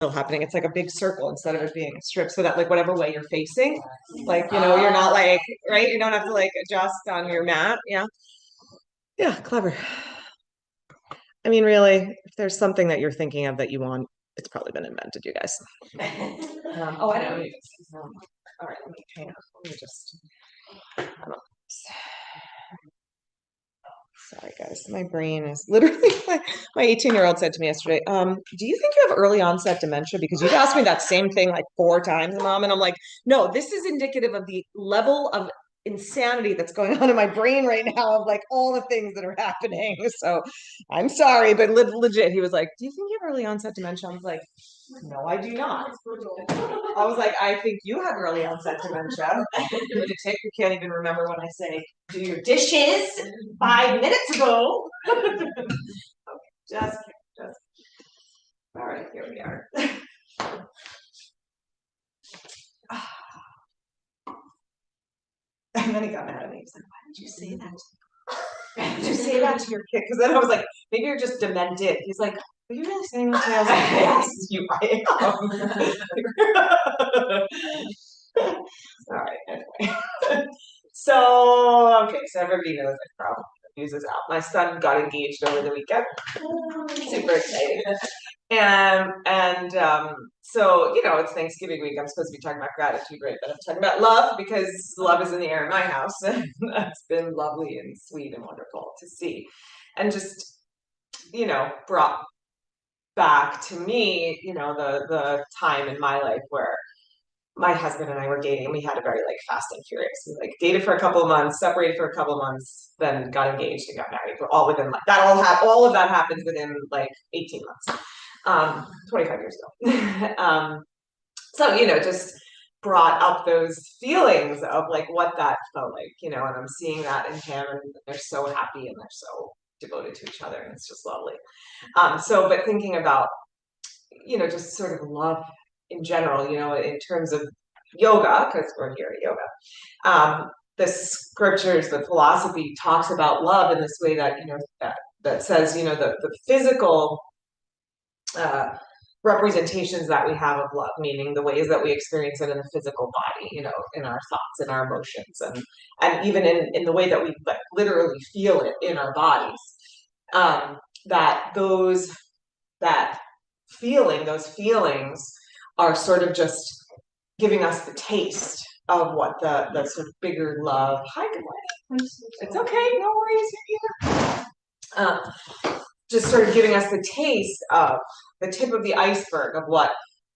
happening. It's like a big circle instead of it being a strip, so that like whatever way you're facing, like, you're not like, right? You don't have to like adjust on your mat. Yeah. Yeah, clever. I mean, really, if there's something that you're thinking of that you want, it's probably been invented, you guys. Oh, I know. All right, let me hang on. Let me just. I don't, sorry, guys. My brain is literally. My 18-year-old said to me yesterday, "Do you think you have early onset dementia? Because you've asked me that same thing like 4 times, Mom." And I'm like, "No, this is indicative of the level of insanity that's going on in my brain right now of like all the things that are happening." So I'm sorry, but legit, he was like, "Do you think you have early onset dementia?" I was like, "No, I do not." I was like, "I think you have early onset dementia. Lunatic, you can't even remember when I say do your dishes 5 minutes ago." Okay, just kidding, just kidding. All right, here we are. And then he got mad at me. He's like, "Why did you say that? Why did you say that to your kid?" Because then I was like, "Maybe you're just demented." He's like, "Are you really saying that to me?" I was like, "Yes, you I am." All right, anyway. So, okay, so everybody knows I probably use this out. My son got engaged over the weekend. Super exciting. And so, it's Thanksgiving week. I'm supposed to be talking about gratitude, right? But I'm talking about love because love is in the air in my house. And that's been lovely and sweet and wonderful to see. And just, brought back to me, the time in my life where my husband and I were dating, and we had a very like fast and furious. We like dated for a couple of months, separated for a couple of months, then got engaged and got married. We're all within like that. All of that happens within like 18 months, 25 years ago. So just brought up those feelings of like what that felt like, and I'm seeing that in him, and they're so happy and they're so devoted to each other, and it's just lovely. But thinking about just sort of love in general, in terms of yoga, because we're here at yoga. The scriptures, the philosophy talks about love in this way that, that says, the physical representations that we have of love, meaning the ways that we experience it in the physical body, in our thoughts and our emotions, and even in the way that we like literally feel it in our bodies. That those feelings are sort of just giving us the taste of what the sort of bigger love. Hi, good morning. It's okay, no worries, you're here. Just sort of giving us the taste of the tip of the iceberg of what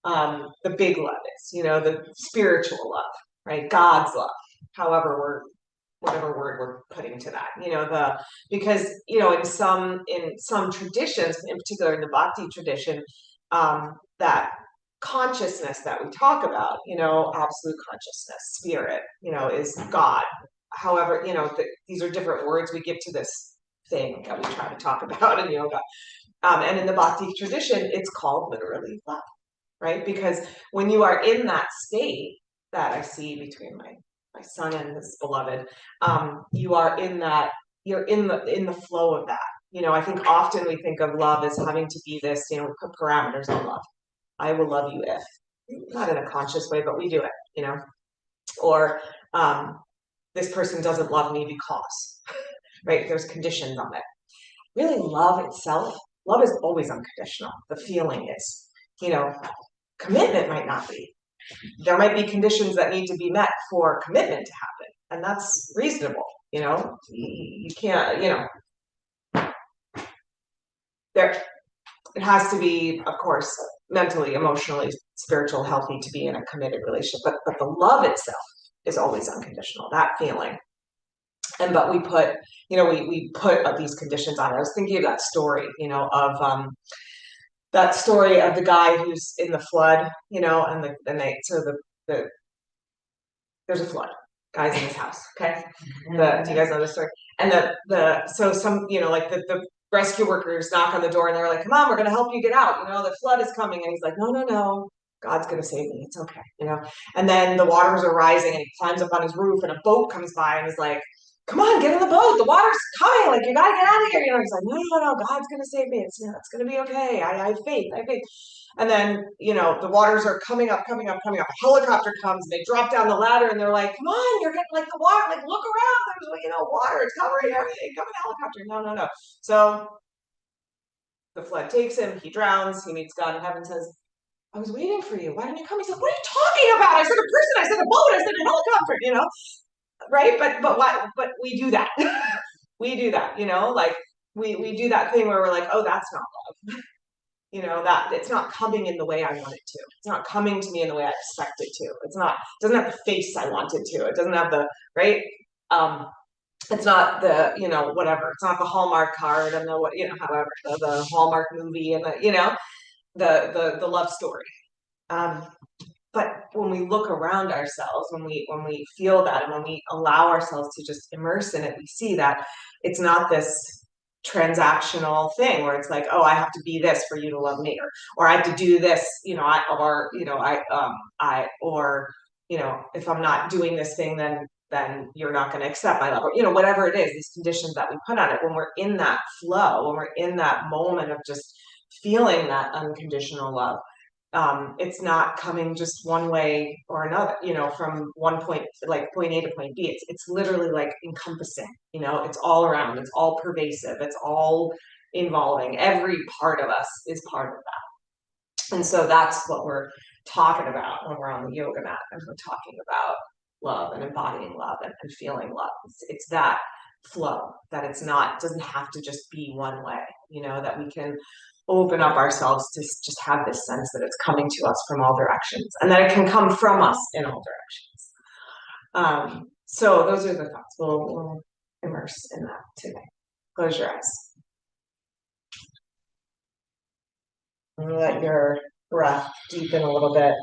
the big love is, the spiritual love, right? God's love, whatever word we're putting to that, because in some traditions, in particular in the Bhakti tradition, that consciousness that we talk about, absolute consciousness, spirit, is God. However, these are different words we give to this thing that we try to talk about in yoga. And in the Bhakti tradition, it's called literally love, right? Because when you are in that state that I see between my son and his beloved, you are in that, you're in the flow of that. I think often we think of love as having to be this, we put parameters on love. I will love you if, not in a conscious way, but we do it, or this person doesn't love me because, right? There's conditions on it. Really, love itself, love is always unconditional. The feeling is, commitment might not be. There might be conditions that need to be met for commitment to happen, and that's reasonable. You can't, there, it has to be, of course, mentally, emotionally, spiritual, healthy to be in a committed relationship. But the love itself is always unconditional. That feeling, but we put, we put these conditions on it. I was thinking of that story, of that story of the guy who's in the flood, the there's a flood. Guy's in his house. Okay, do you guys know this story? And so some, like the rescue workers knock on the door and they're like, "Come on, we're going to help you get out. The flood is coming." And he's like, "No, no, no. God's going to save me. It's okay." And then the waters are rising and he climbs up on his roof and a boat comes by and is like, come on, get in the boat. The water's coming. Like, you gotta get out of here. He's like, no, no, no, God's gonna save me. It's gonna be okay. I have faith. I have faith. And then, the waters are coming up, coming up, coming up. A helicopter comes, and they drop down the ladder, and they're like, come on, you're getting like the water. Like, look around. There's water. It's covering everything. Come in helicopter. No, no, no. So the flood takes him. He drowns. He meets God in heaven. Says, I was waiting for you. Why didn't you come? He said, what are you talking about? I said a person. I said a boat. I said a helicopter. Right? But we do that. We do that, like we do that thing where we're like, oh, that's not love. That it's not coming in the way I want it to. It's not coming to me in the way I expect it to. Doesn't have the face I want it to. It doesn't have the right. It's not the, whatever. It's not the Hallmark card and the what, however, the Hallmark movie and the love story. But when we look around ourselves, when we feel that, and when we allow ourselves to just immerse in it, we see that it's not this transactional thing where it's like, oh, I have to be this for you to love me, or I have to do this, if I'm not doing this thing, then you're not going to accept my love, or whatever it is, these conditions that we put on it. When we're in that flow, when we're in that moment of just feeling that unconditional love, it's not coming just one way or another, from one point, like point A to point B. It's literally like encompassing, it's all around, it's all pervasive, it's all involving. Every part of us is part of that. And so that's what we're talking about when we're on the yoga mat, and we're talking about love and embodying love and feeling love. It's that flow, that doesn't have to just be one way, that we can open up ourselves to just have this sense that it's coming to us from all directions, and that it can come from us in all directions. So those are the thoughts. We'll immerse in that today. Close your eyes. And let your breath deepen a little bit.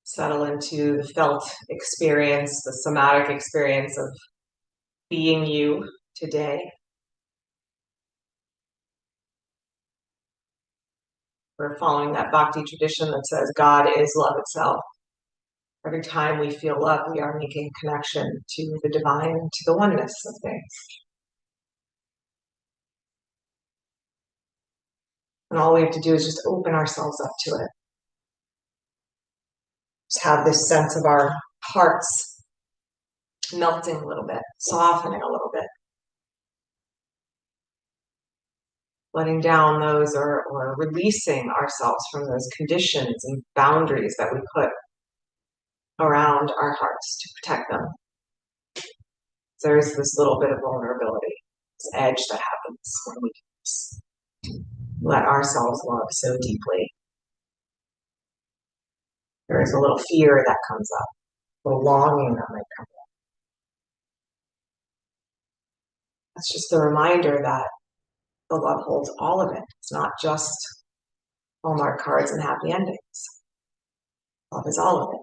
Settle into the felt experience, the somatic experience of being you today. We're following that bhakti tradition that says God is love itself. Every time we feel love, we are making connection to the divine, to the oneness of things. And all we have to do is just open ourselves up to it. Just have this sense of our hearts melting a little bit, softening a little bit. Letting down those or releasing ourselves from those conditions and boundaries that we put around our hearts to protect them. There's this little bit of vulnerability, this edge that happens when we let ourselves love so deeply. There is a little fear that comes up, a little longing that might come up. It's just a reminder that the love holds all of it. It's not just Hallmark cards and happy endings. Love is all of it.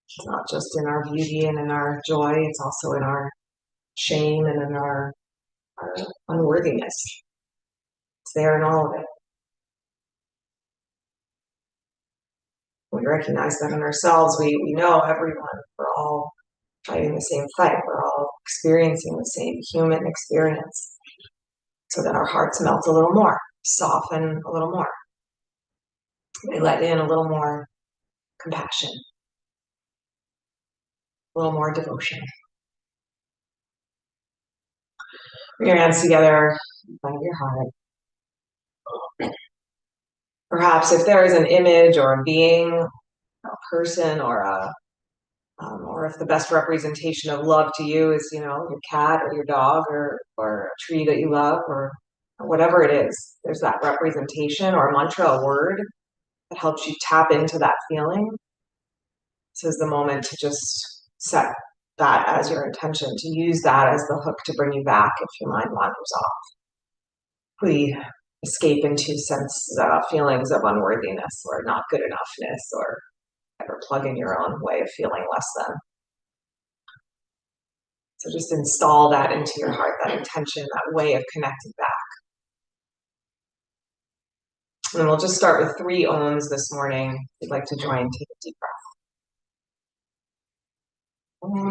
It's not just in our beauty and in our joy, it's also in our shame and in our unworthiness. It's there in all of it. We recognize that in ourselves. We know everyone. We're all fighting the same fight. We're all experiencing the same human experience. So that our hearts melt a little more, soften a little more. They let in a little more compassion, a little more devotion. Bring your hands together in front of your heart. Perhaps if there is an image or a being, a person, or if the best representation of love to you is, your cat or your dog or a tree that you love or whatever it is, there's that representation or a mantra, a word that helps you tap into that feeling. This is the moment to just set that as your intention, to use that as the hook to bring you back if your mind wanders off. We escape into feelings of unworthiness or not good enoughness, or ever plug in your own way of feeling less than. So just install that into your heart, that intention, that way of connecting back. And we'll just start with 3 ohms this morning. If you'd like to join, take a deep breath. Om.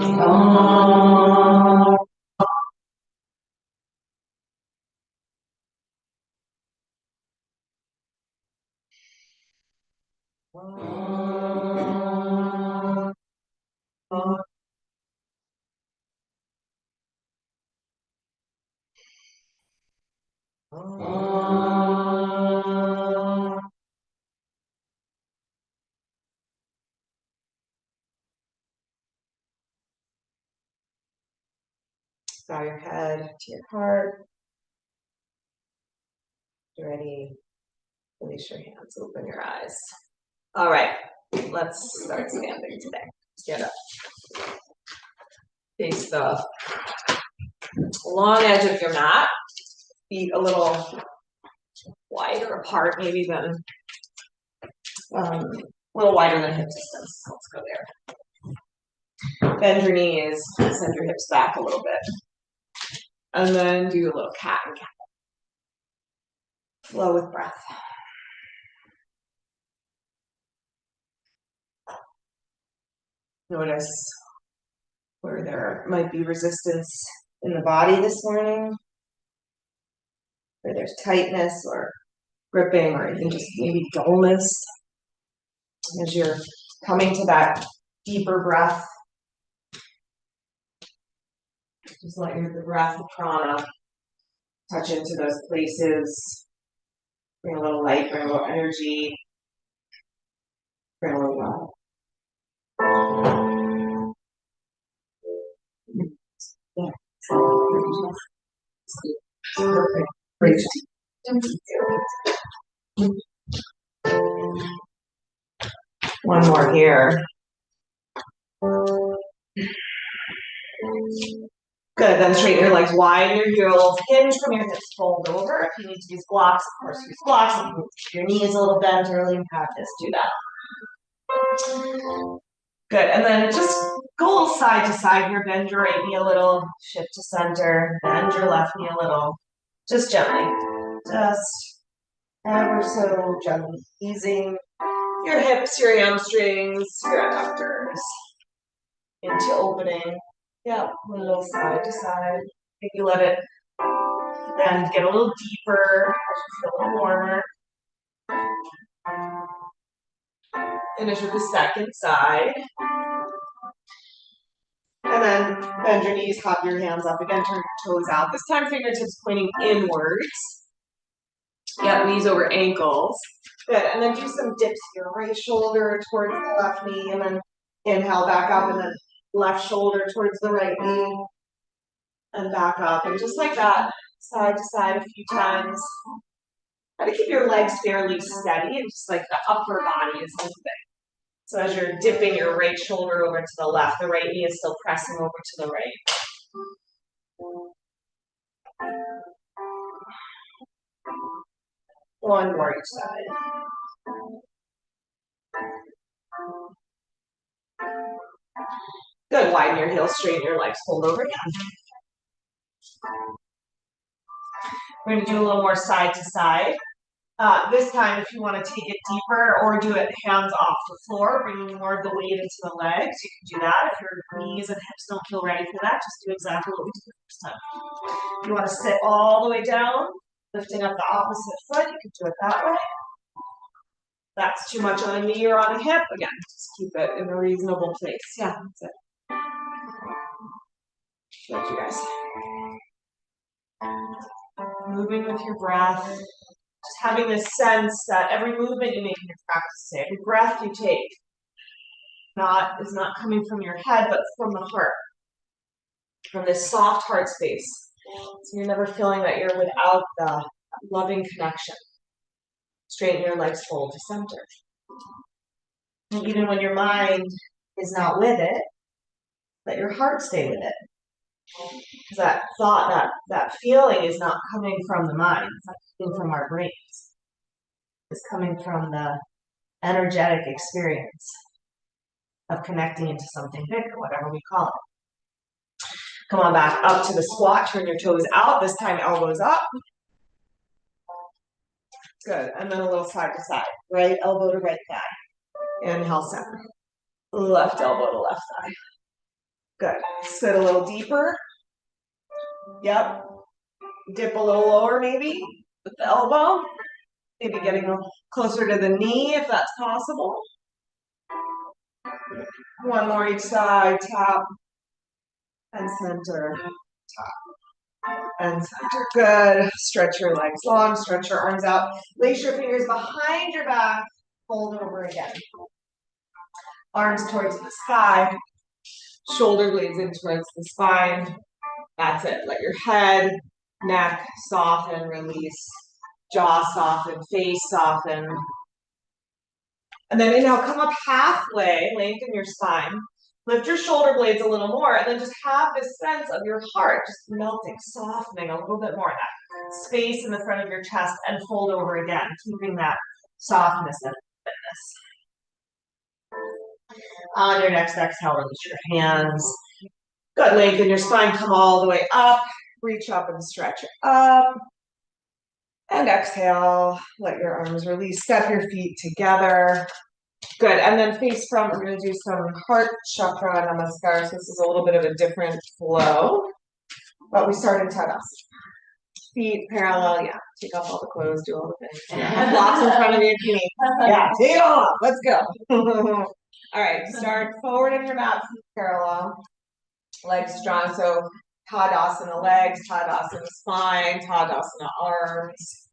Bow your head to your heart. You're ready. Release your hands, open your eyes. All right, let's start standing today. Stand up. Face the long edge of your mat. Feet a little wider apart, maybe than a little wider than hip distance. Let's go there. Bend your knees, send your hips back a little bit. And then do a little cat and cat. Flow with breath. Notice where there might be resistance in the body this morning, where there's tightness or gripping or even just maybe dullness. As you're coming to that deeper breath, just let the breath, the prana, touch into those places. Bring a little light, bring a little energy, bring a little love. Yeah. Perfect. Great. One more here. Good, then straighten your legs, widen your heels, hinge from your hips, fold over. If you need to use blocks, of course, use blocks. If your knee is a little bent early in practice, do that. Good, and then just go side to side here, bend your right knee a little, shift to center, bend your left knee a little, just gently, just ever so gently, easing your hips, your hamstrings, your adductors into opening. Yep, a little side to side. Maybe let it then get a little deeper, feel a little warmer. Finish with the second side. And then bend your knees, hop your hands up again, turn your toes out. This time fingertips pointing inwards. Yep, knees over ankles. Good, and then do some dips here. Right shoulder towards the left knee, and then inhale back up, and then left shoulder towards the right knee. And back up, and just like that, side to side a few times. Try to keep your legs fairly steady, and just like the upper body is moving. So as you're dipping your right shoulder over to the left, the right knee is still pressing over to the right. One more each side. Good, widen your heels, straighten your legs, fold over again. We're going to do a little more side to side. This time, if you want to take it deeper or do it hands off the floor, bringing more of the weight into the legs, you can do that. If your knees and hips don't feel ready for that, just do exactly what we did the first time. If you want to sit all the way down, lifting up the opposite foot, you can do it that way. That's too much on a knee or on a hip. Again, just keep it in a reasonable place. Yeah, that's it. Thank you guys. Moving with your breath. Just having this sense that every movement you make in your practice today, every breath you take, is not coming from your head, but from the heart, from this soft heart space. So you're never feeling that you're without the loving connection. Straighten your legs, fold to center. And even when your mind is not with it, let your heart stay with it. Because that thought, that feeling is not coming from the mind, it's not coming from our brains. It's coming from the energetic experience of connecting into something bigger, whatever we call it. Come on back up to the squat, turn your toes out, this time elbows up. Good. And then a little side to side. Right elbow to right thigh. Inhale, center. Left elbow to left thigh. Good. Sit a little deeper. Yep. Dip a little lower maybe with the elbow. Maybe getting closer to the knee if that's possible. One more each side. Tap and center. Tap and center. Good. Stretch your legs long. Stretch your arms out. Lace your fingers behind your back. Fold over again. Arms towards the sky. Shoulder blades in towards the spine. That's it. Let your head, neck soften, release. Jaw soften, face soften. And then inhale, come up halfway, lengthen your spine. Lift your shoulder blades a little more, and then just have this sense of your heart just melting, softening a little bit more. That space in the front of your chest, and fold over again, keeping that softness and fitness. On your next exhale, release your hands. Good, lengthen your spine, come all the way up. Reach up and stretch it up. And exhale, let your arms release. Step your feet together. Good, and then face front, we're going to do some heart chakra namaskars. This is a little bit of a different flow, but we start in Tadasana. Feet parallel, yeah. Take off all the clothes, do all the things. Yeah. Blocks in front of you if you need. Yeah, take it off. Let's go. All right, start forward in your mat, feet parallel. Legs strong, so Tadasana legs, Tadasana spine, Tadasana arms,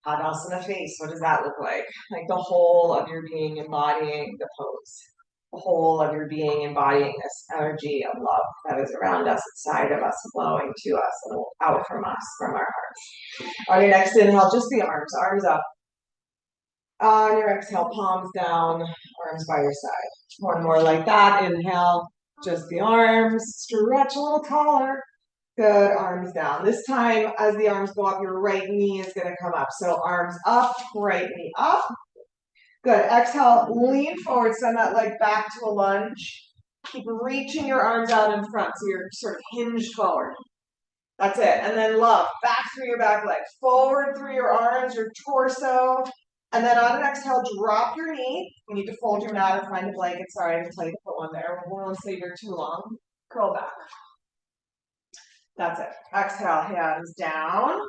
Tadasana face. What does that look like? Like the whole of your being embodying the pose. The whole of your being embodying this energy of love that is around us, inside of us, flowing to us, and out from us, from our hearts. On your next inhale, just the arms up. On your exhale, palms down, arms by your side. One more like that. Inhale, just the arms. Stretch a little taller. Good, arms down. This time, as the arms go up, your right knee is going to come up. So arms up, right knee up. Good, exhale, lean forward, send that leg back to a lunge. Keep reaching your arms out in front, so you're sort of hinged forward. That's it. And then love, back through your back leg, forward through your arms, your torso. And then on an exhale, drop your knee. You need to fold your mat or find a blanket. Sorry, I didn't tell you to put one there. We won't stay here too long. Curl back. That's it. Exhale, hands down.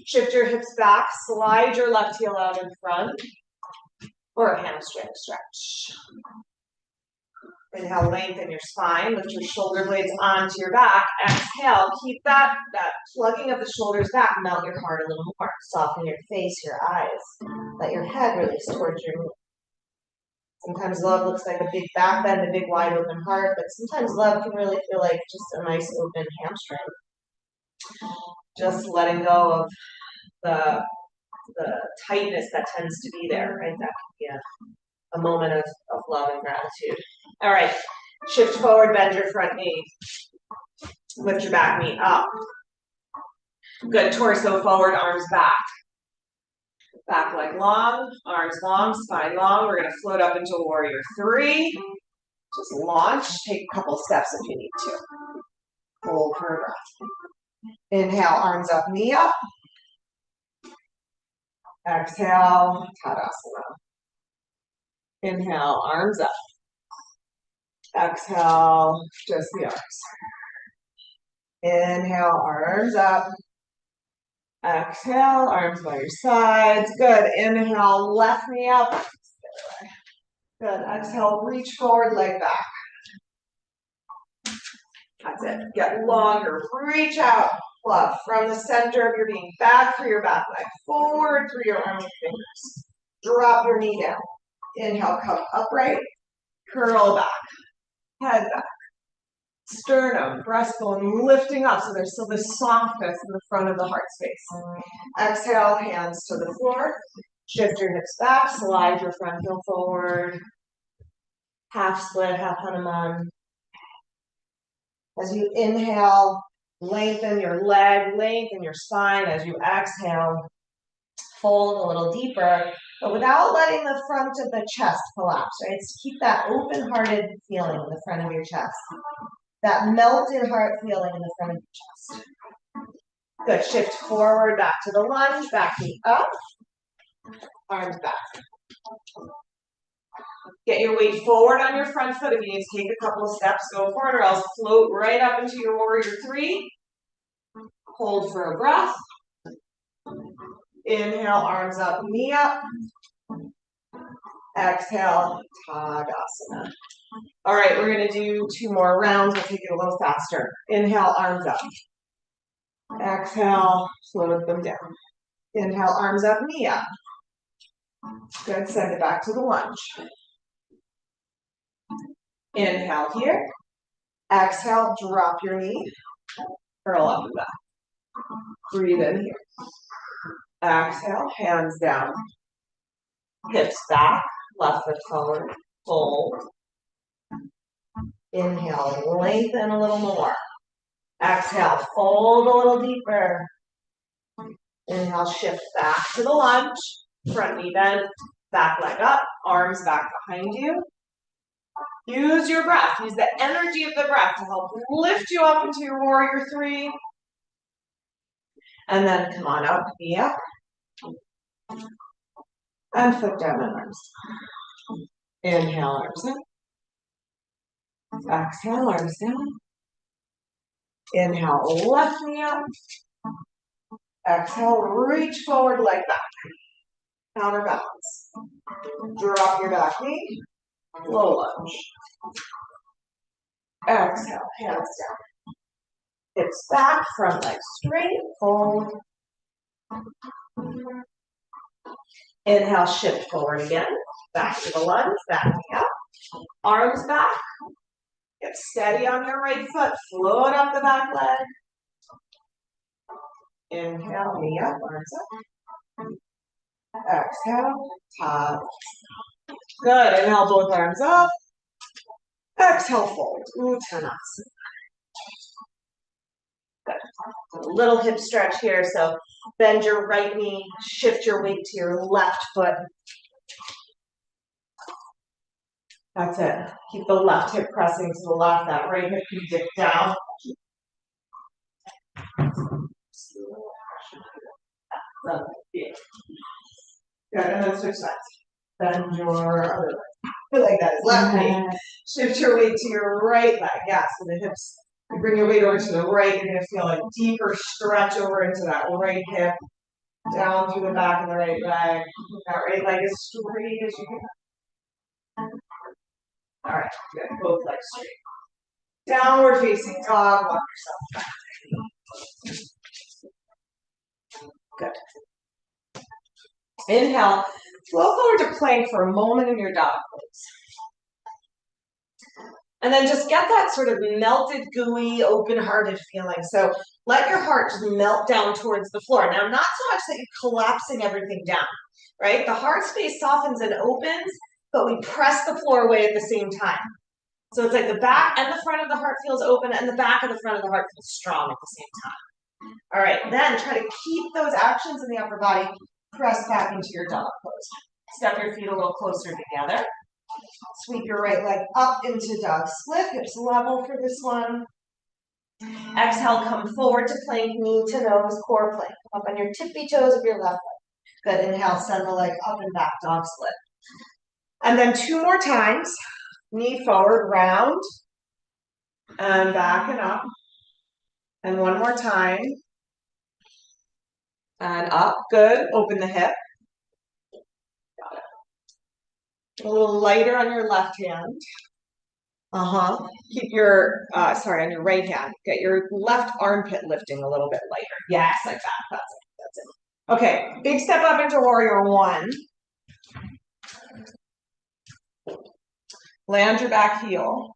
Shift your hips back. Slide your left heel out in front. Or a hamstring stretch. Inhale, lengthen your spine. Lift your shoulder blades onto your back. Exhale, keep that plugging of the shoulders back. Melt your heart a little more. Soften your face, your eyes. Let your head release towards your knee. Sometimes love looks like a big back bend, a big wide open heart, but sometimes love can really feel like just a nice open hamstring. Just letting go of the tightness that tends to be there, right? That can be a moment of love and gratitude. All right, shift forward, bend your front knee. Lift your back knee up. Good, torso forward, arms back. Back leg long, arms long, spine long. We're going to float up into warrior three. Just launch, take a couple steps if you need to. Hold for a breath. Inhale, arms up, knee up. Exhale, Tadasana. Inhale, arms up. Exhale, just the arms. Inhale, arms up. Exhale, arms by your sides. Good. Inhale, left knee up. Good. Exhale, reach forward, leg back. That's it. Get longer. Reach out. Love from the center of your being. Back through your back leg. Forward through your arms and fingers. Drop your knee down. Inhale, come upright. Curl back. Head back. Sternum, breastbone lifting up, so there's still this softness in the front of the heart space. Exhale, hands to the floor. Shift your hips back, slide your front heel forward. Half split, half Hanuman. As you inhale, lengthen your leg, lengthen your spine. As you exhale, fold a little deeper, but without letting the front of the chest collapse, right? So keep that open-hearted feeling in the front of your chest. That melted heart feeling in the front of your chest. Good. Shift forward, back to the lunge, back knee up. arms back. Get your weight forward on your front foot. If you need to take a couple of steps, go for it, or else float right up into your warrior three. Hold for a breath. Inhale, arms up, knee up. Exhale, Tadasana. All right, we're gonna do 2 more rounds. We'll take it a little faster. Inhale, arms up. Exhale, float them down. Inhale, arms up, knee up. Good, send it back to the lunge. Inhale here. Exhale, drop your knee. Curl up and back. Breathe in here. Exhale, hands down. Hips back, left foot forward. Fold. Inhale, lengthen a little more. Exhale, fold a little deeper. Inhale, shift back to the lunge. Front knee bend, back leg up, arms back behind you. Use your breath. Use the energy of the breath to help lift you up into your warrior three. And then come on up, knee up. And foot down and arms. Inhale, arms up. Exhale, arms down. Inhale, left knee up. Exhale, reach forward, leg back. Counterbalance. Drop your back knee. Low lunge. Exhale, hands down. Hips back, front leg straight, fold. Inhale, shift forward again. Back to the lunge, back knee up. Arms back. Get steady on your right foot. Float up the back leg. Inhale, knee up, arms up. Exhale, top. Good. Inhale, both arms up. Exhale, fold. Uttanasana. Good. A little hip stretch here. So bend your right knee, shift your weight to your left foot. That's it. Keep the left hip pressing to the left. That right hip can dip down. Good, and then switch sides. Bend your other leg. Feel like that is left knee. Shift your weight to your right leg. Yeah, so the hips, you bring your weight over to the right, you're going to feel a deeper stretch over into that right hip, down through the back of the right leg. That right leg as straight as you can. All right, good. Both legs straight. Downward facing dog. Walk yourself back. Good. Inhale. Flow forward to plank for a moment in your dog pose. And then just get that sort of melted, gooey, open-hearted feeling. So let your heart just melt down towards the floor. Now, not so much that you're collapsing everything down, right? The heart space softens and opens, but we press the floor away at the same time. So it's like the back and the front of the heart feels open and the back and the front of the heart feels strong at the same time. All right, then try to keep those actions in the upper body. Press back into your dog pose. Step your feet a little closer together. Sweep your right leg up into dog split. Hips level for this one. Exhale, come forward to plank, knee to nose, core plank. Up on your tippy toes of your left leg. Good, inhale, send the leg up and back, dog split. And then 2 more times. Knee forward, round. And back and up. And 1 more time. And up, good. Open the hip. Got it. A little lighter on your left hand. Keep your, on your right hand. Get your left armpit lifting a little bit lighter. Yes, like that. That's it. Okay, big step up into warrior one. Land your back heel.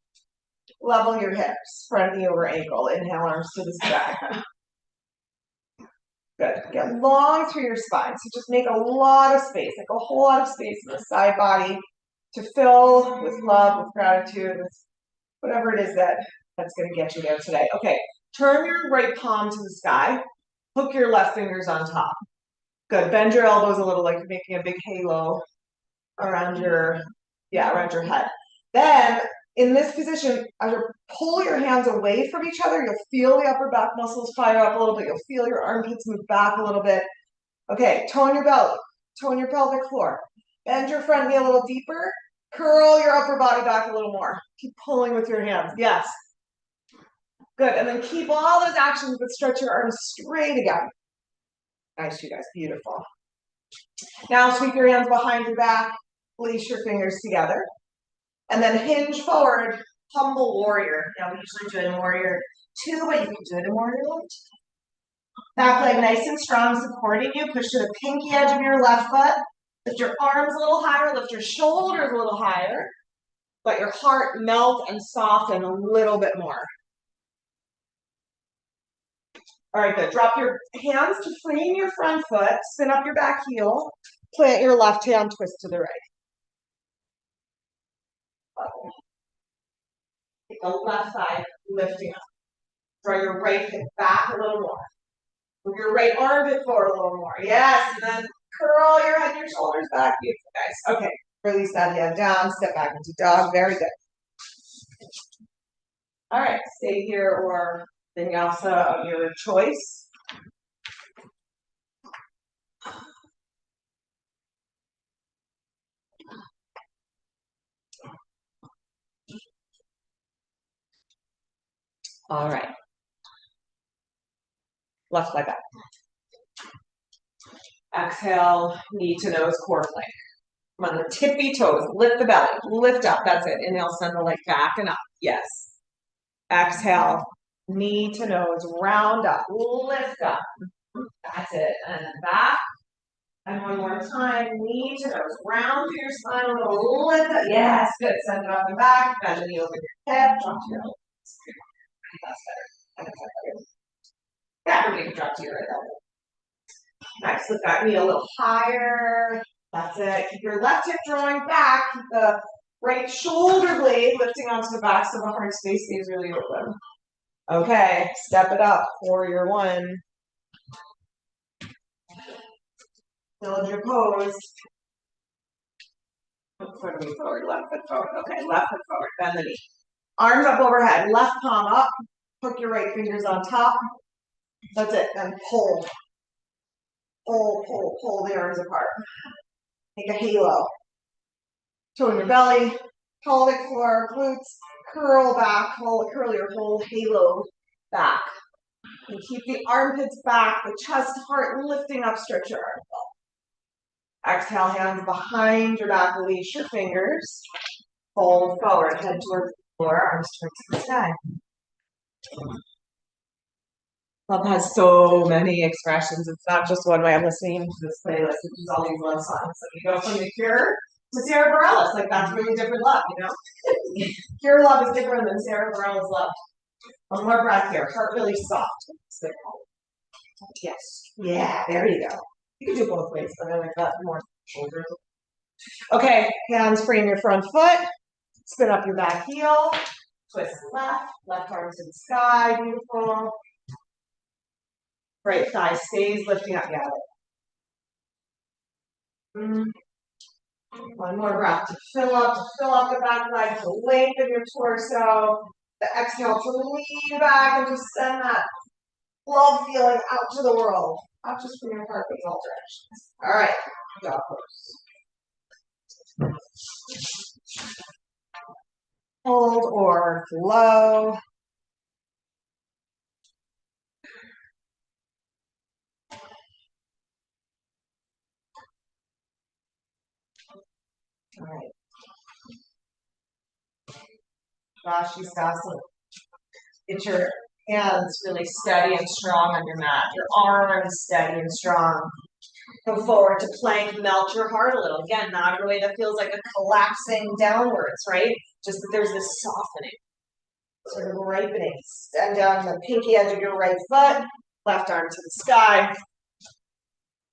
Level your hips. Front knee over ankle. Inhale, arms to the sky. Good. Get long through your spine. So just make a lot of space, like a whole lot of space in the side body to fill with love, with gratitude, with whatever it is that's going to get you there today. Okay, turn your right palm to the sky. Hook your left fingers on top. Good. Bend your elbows a little like you're making a big halo around your head. Then, in this position, as you pull your hands away from each other, you'll feel the upper back muscles fire up a little bit. You'll feel your armpits move back a little bit. Okay, tone your belly. Tone your pelvic floor. Bend your front knee a little deeper. Curl your upper body back a little more. Keep pulling with your hands. Yes. Good. And then keep all those actions, but stretch your arms straight again. Nice, you guys. Beautiful. Now sweep your hands behind your back. Release your fingers together. And then hinge forward. Humble warrior. Now we usually do it in warrior 2, but you can do it in warrior 1. Back leg nice and strong, supporting you. Push to the pinky edge of your left foot. Lift your arms a little higher. Lift your shoulders a little higher. Let your heart melt and soften a little bit more. All right, good. Drop your hands to frame your front foot. Spin up your back heel. Plant your left hand, twist to the right. Take the left side, lifting up. Draw your right hip back a little more. Move your right armpit forward a little more. Yes, and then curl your head and your shoulders back. Beautiful, guys. Okay, release that hand down. Step back into dog. Very good. All right, stay here or vinyasa of your choice. All right. Left leg up. Exhale, knee to nose, core plank. Come on, the tippy toes. Lift the belly. Lift up. That's it. Inhale, send the leg back and up. Yes. Exhale, knee to nose, round up. Lift up. That's it. And then back. And one more time. Knee to nose. Round through your spine a little. Lift up. Yes. Good. Send it up and back. Bend the knee over your hip. Drop to your elbow. That's better. Yeah, everybody can drop to your right elbow. Nice. Lift that knee a little higher. That's it. Keep your left hip drawing back. Keep the right shoulder blade lifting onto the back so the heart space stays really open. Okay, step it up. Warrior 1. Build your pose. Foot forward, left foot forward. Okay, left foot forward. Bend the knee. Arms up overhead. Left palm up. Hook your right fingers on top. That's it. And pull. Pull the arms apart. Make a halo. Tone your belly, pelvic floor, glutes, curl back, curl your whole halo back. And keep the armpits back, the chest, heart lifting up, stretch your arms up. Exhale, hands behind your back, release your fingers. Fold forward, head towards the floor, arms towards the sky. Love has so many expressions. It's not just one way. I'm listening to this playlist, which is all these love songs. So you go from the Cure to Sarah Bareilles. Like, that's really different love, you know? Cure love is different than Sarah Bareilles' love. One more breath here. Heart really soft. Yes. Yeah, there you go. You can do both ways, but I like that more. Shoulders. Okay, hands frame your front foot. Spin up your back heel. Twist left. Left arm to the sky. Beautiful. Right thigh stays lifting up. Yeah. One more breath to fill up the back leg, to lengthen your torso. The exhale to lean back and just send that love feeling out to the world. Not just from your heart, but in all directions. All right, dog pose. Hold or flow. All right. Vashisthasana. Get your hands really steady and strong on your mat. Your arms steady and strong. Go forward to plank, melt your heart a little. Again, not in a way that feels like a collapsing downwards, right? Just that there's this softening, sort of ripening. Stand down the pinky edge of your right foot, left arm to the sky.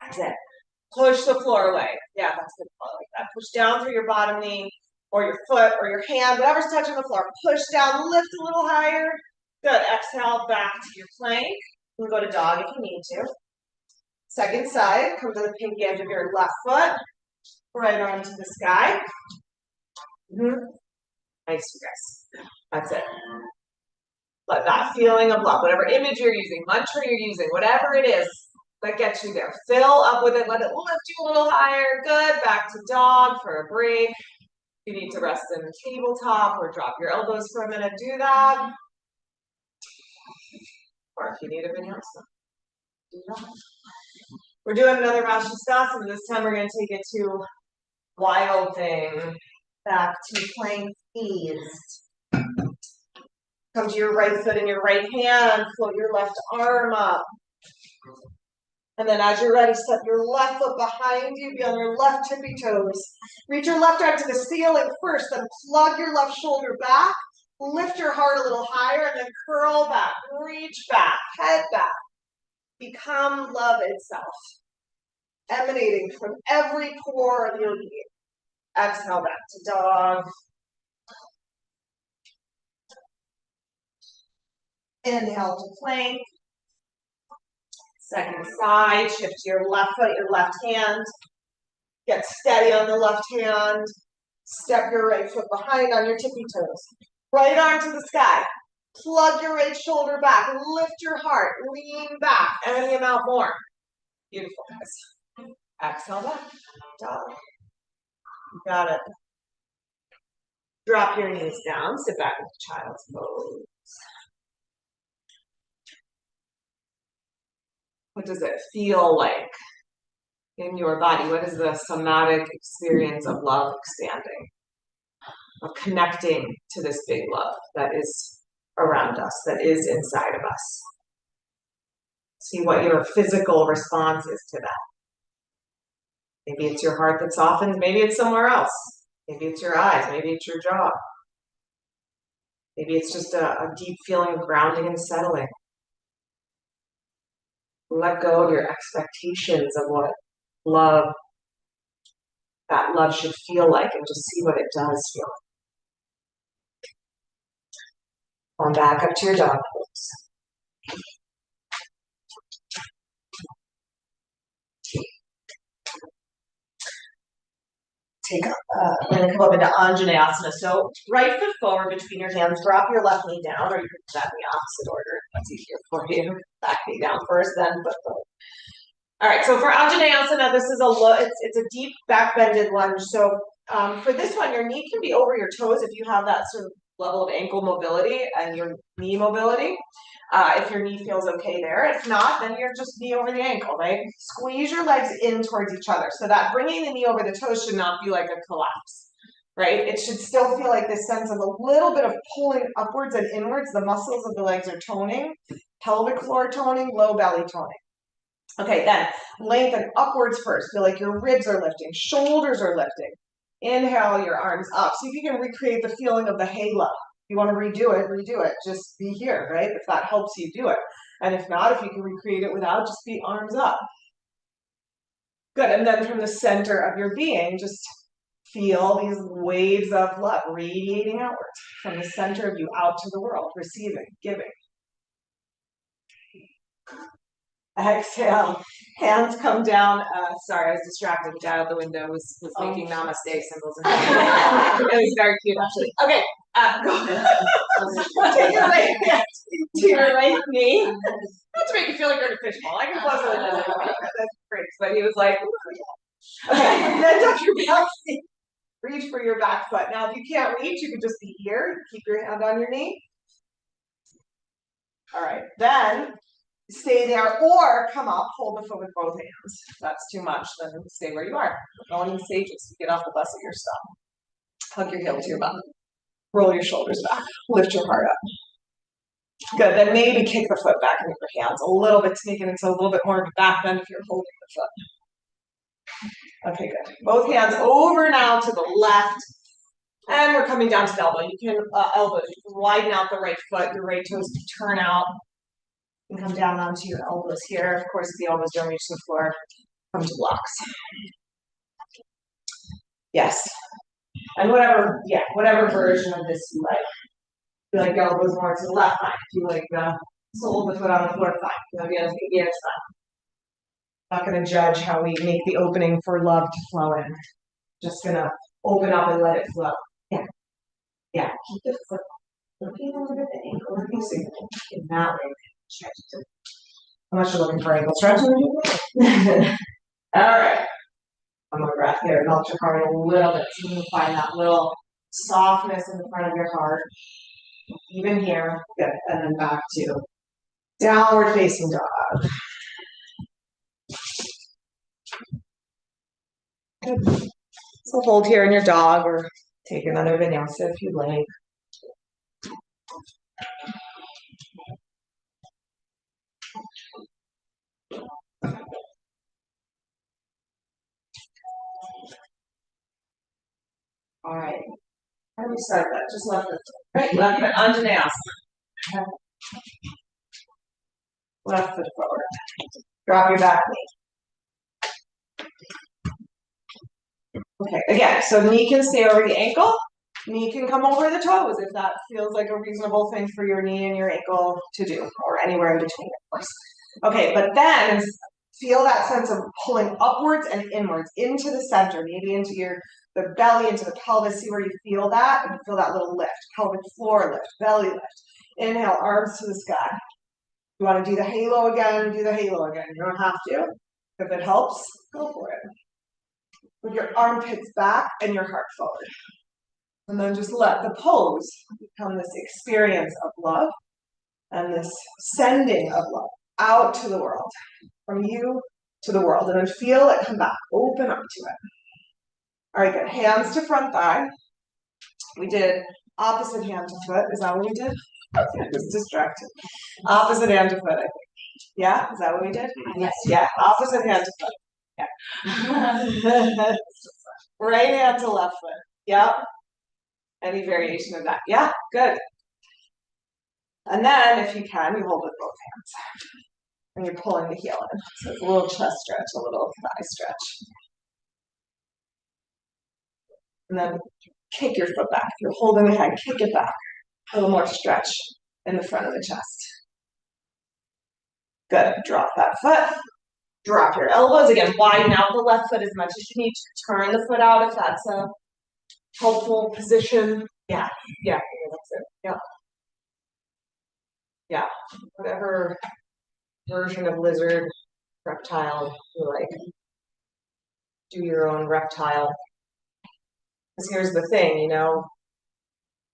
That's it. Push the floor away. Yeah, that's good. Like that. Push down through your bottom knee or your foot or your hand, whatever's touching the floor. Push down, lift a little higher. Good. Exhale back to your plank. You can go to dog if you need to. Second side, come to the pinky edge of your left foot. Right arm to the sky. Nice, you guys. That's it. Let that feeling of love, whatever image you're using, mantra you're using, whatever it is, that gets you there. Fill up with it, let it lift you a little higher. Good, back to dog for a break. If you need to rest in the tabletop or drop your elbows for a minute, do that. Or if you need a vinyasa, do that. We're doing another Vashisthasana. This time we're going to take it to wild thing. Back to plank ease. Come to your right foot in your right hand, float your left arm up. And then as you're ready, step your left foot behind you, be on your left tippy toes. Reach your left arm to the ceiling first, then plug your left shoulder back, lift your heart a little higher, and then curl back, reach back, head back. Become love itself, emanating from every pore of your being. Exhale back to dog. Inhale to plank. Second side, shift to your left foot, your left hand. Get steady on the left hand. Step your right foot behind on your tippy toes. Right arm to the sky. Plug your right shoulder back. Lift your heart. Lean back. Any amount more. Beautiful, guys. Exhale back. Dog. You got it. Drop your knees down. Sit back into child's pose. What does it feel like in your body? What is the somatic experience of love expanding? Of connecting to this big love that is around us, that is inside of us. See what your physical response is to that. Maybe it's your heart that softens, maybe it's somewhere else. Maybe it's your eyes, maybe it's your jaw. Maybe it's just a deep feeling of grounding and settling. Let go of your expectations of what that love should feel like, and just see what it does feel like. Come back up to your dog pose. We're going to come up into Anjaneyasana. So right foot forward between your hands, drop your left knee down, or you can do that in the opposite order. That's easier for you. Back knee down first, then foot forward. All right, so for Anjaneyasana, this is it's a deep back bended lunge. So for this one, your knee can be over your toes if you have that sort of level of ankle mobility and your knee mobility. If your knee feels okay there. If not, then you're just knee over the ankle, right? Squeeze your legs in towards each other. So that bringing the knee over the toes should not be like a collapse, right? It should still feel like this sense of a little bit of pulling upwards and inwards. The muscles of the legs are toning, pelvic floor toning, low belly toning. Okay, then lengthen upwards first. Feel like your ribs are lifting, shoulders are lifting. Inhale your arms up. See if you can recreate the feeling of the halo. If you want to redo it. Just be here, right? If that helps you, do it. And if not, if you can recreate it without, just be arms up. Good, and then from the center of your being, just feel these waves of love radiating outwards from the center of you out to the world, receiving, giving. Exhale, hands come down. Sorry, I was distracted. The guy out the window was making namaste symbols. It was very cute, actually. Okay, go. Take your right hand to your right knee. Not to make you feel like you're in a fishbowl. I can close it. That's great. But he was like, ooh, yeah. Okay, then touch your back feet. Reach for your back foot. Now, if you can't reach, you can just be here. Keep your hand on your knee. All right, then stay there or come up, hold the foot with both hands. If that's too much, then stay where you are. Going in stages. Get off the bus of your stuff. Hug your heel to your butt. Roll your shoulders back. Lift your heart up. Good. Then maybe kick the foot back into your hands a little bit to make it into a little bit more of a back bend if you're holding the foot. Okay, good. Both hands over now to the left. And we're coming down to the elbow. You can elbows. You can widen out the right foot. Your right toes can turn out. You can come down onto your elbows here. Of course, if the elbows don't reach the floor, come to blocks. Yes. And whatever version of this you like. If you like the elbows more to the left, fine. If you like the sole of the foot on the floor, fine. If you like the other thing, yeah, it's fine. I'm not going to judge how we make the opening for love to flow in. Just going to open up and let it flow. Yeah. Yeah. Keep the foot looking a little bit, the ankle looking, so you can that way. How much you're looking for ankle stretch? All right. One more breath here. Melt your heart a little bit so you can find that little softness in the front of your heart. Even here. Good. And then back to downward facing dog. Good. So hold here in your dog or take another vinyasa if you'd like. All right. How do we start that? Just left foot. Right, left foot, Anjaneyasana. Left foot forward. Drop your back knee. Okay, again, so knee can stay over the ankle. Knee can come over the toes if that feels like a reasonable thing for your knee and your ankle to do, or anywhere in between, of course. Okay, but then feel that sense of pulling upwards and inwards into the center, maybe into the belly, into the pelvis. See where you feel that, and feel that little lift. Pelvic floor lift, belly lift. Inhale, arms to the sky. You want to do the halo again, do the halo again. You don't have to. If it helps, go for it. With your armpits back and your heart forward. And then just let the pose become this experience of love and this sending of love out to the world, from you to the world. And then feel it come back, open up to it. All right, good. Hands to front thigh. We did opposite hand to foot. Is that what we did? Okay, I was distracted. Opposite hand to foot, I think. Yeah, is that what we did? Yes. Yeah, opposite hand to foot. Yeah. Right hand to left foot. Yep. Any variation of that. Yeah, good. And then, if you can, you hold with both hands. And you're pulling the heel in. So it's a little chest stretch, a little thigh stretch. And then kick your foot back. If you're holding the head, kick it back. A little more stretch in the front of the chest. Good. Drop that foot. Drop your elbows. Again, widen out the left foot as much as you need to. Turn the foot out if that's a helpful position. Yeah. Yeah. That's it. Yeah. Yeah. Whatever version of lizard, reptile you like. Do your own reptile. Because here's the thing, you know,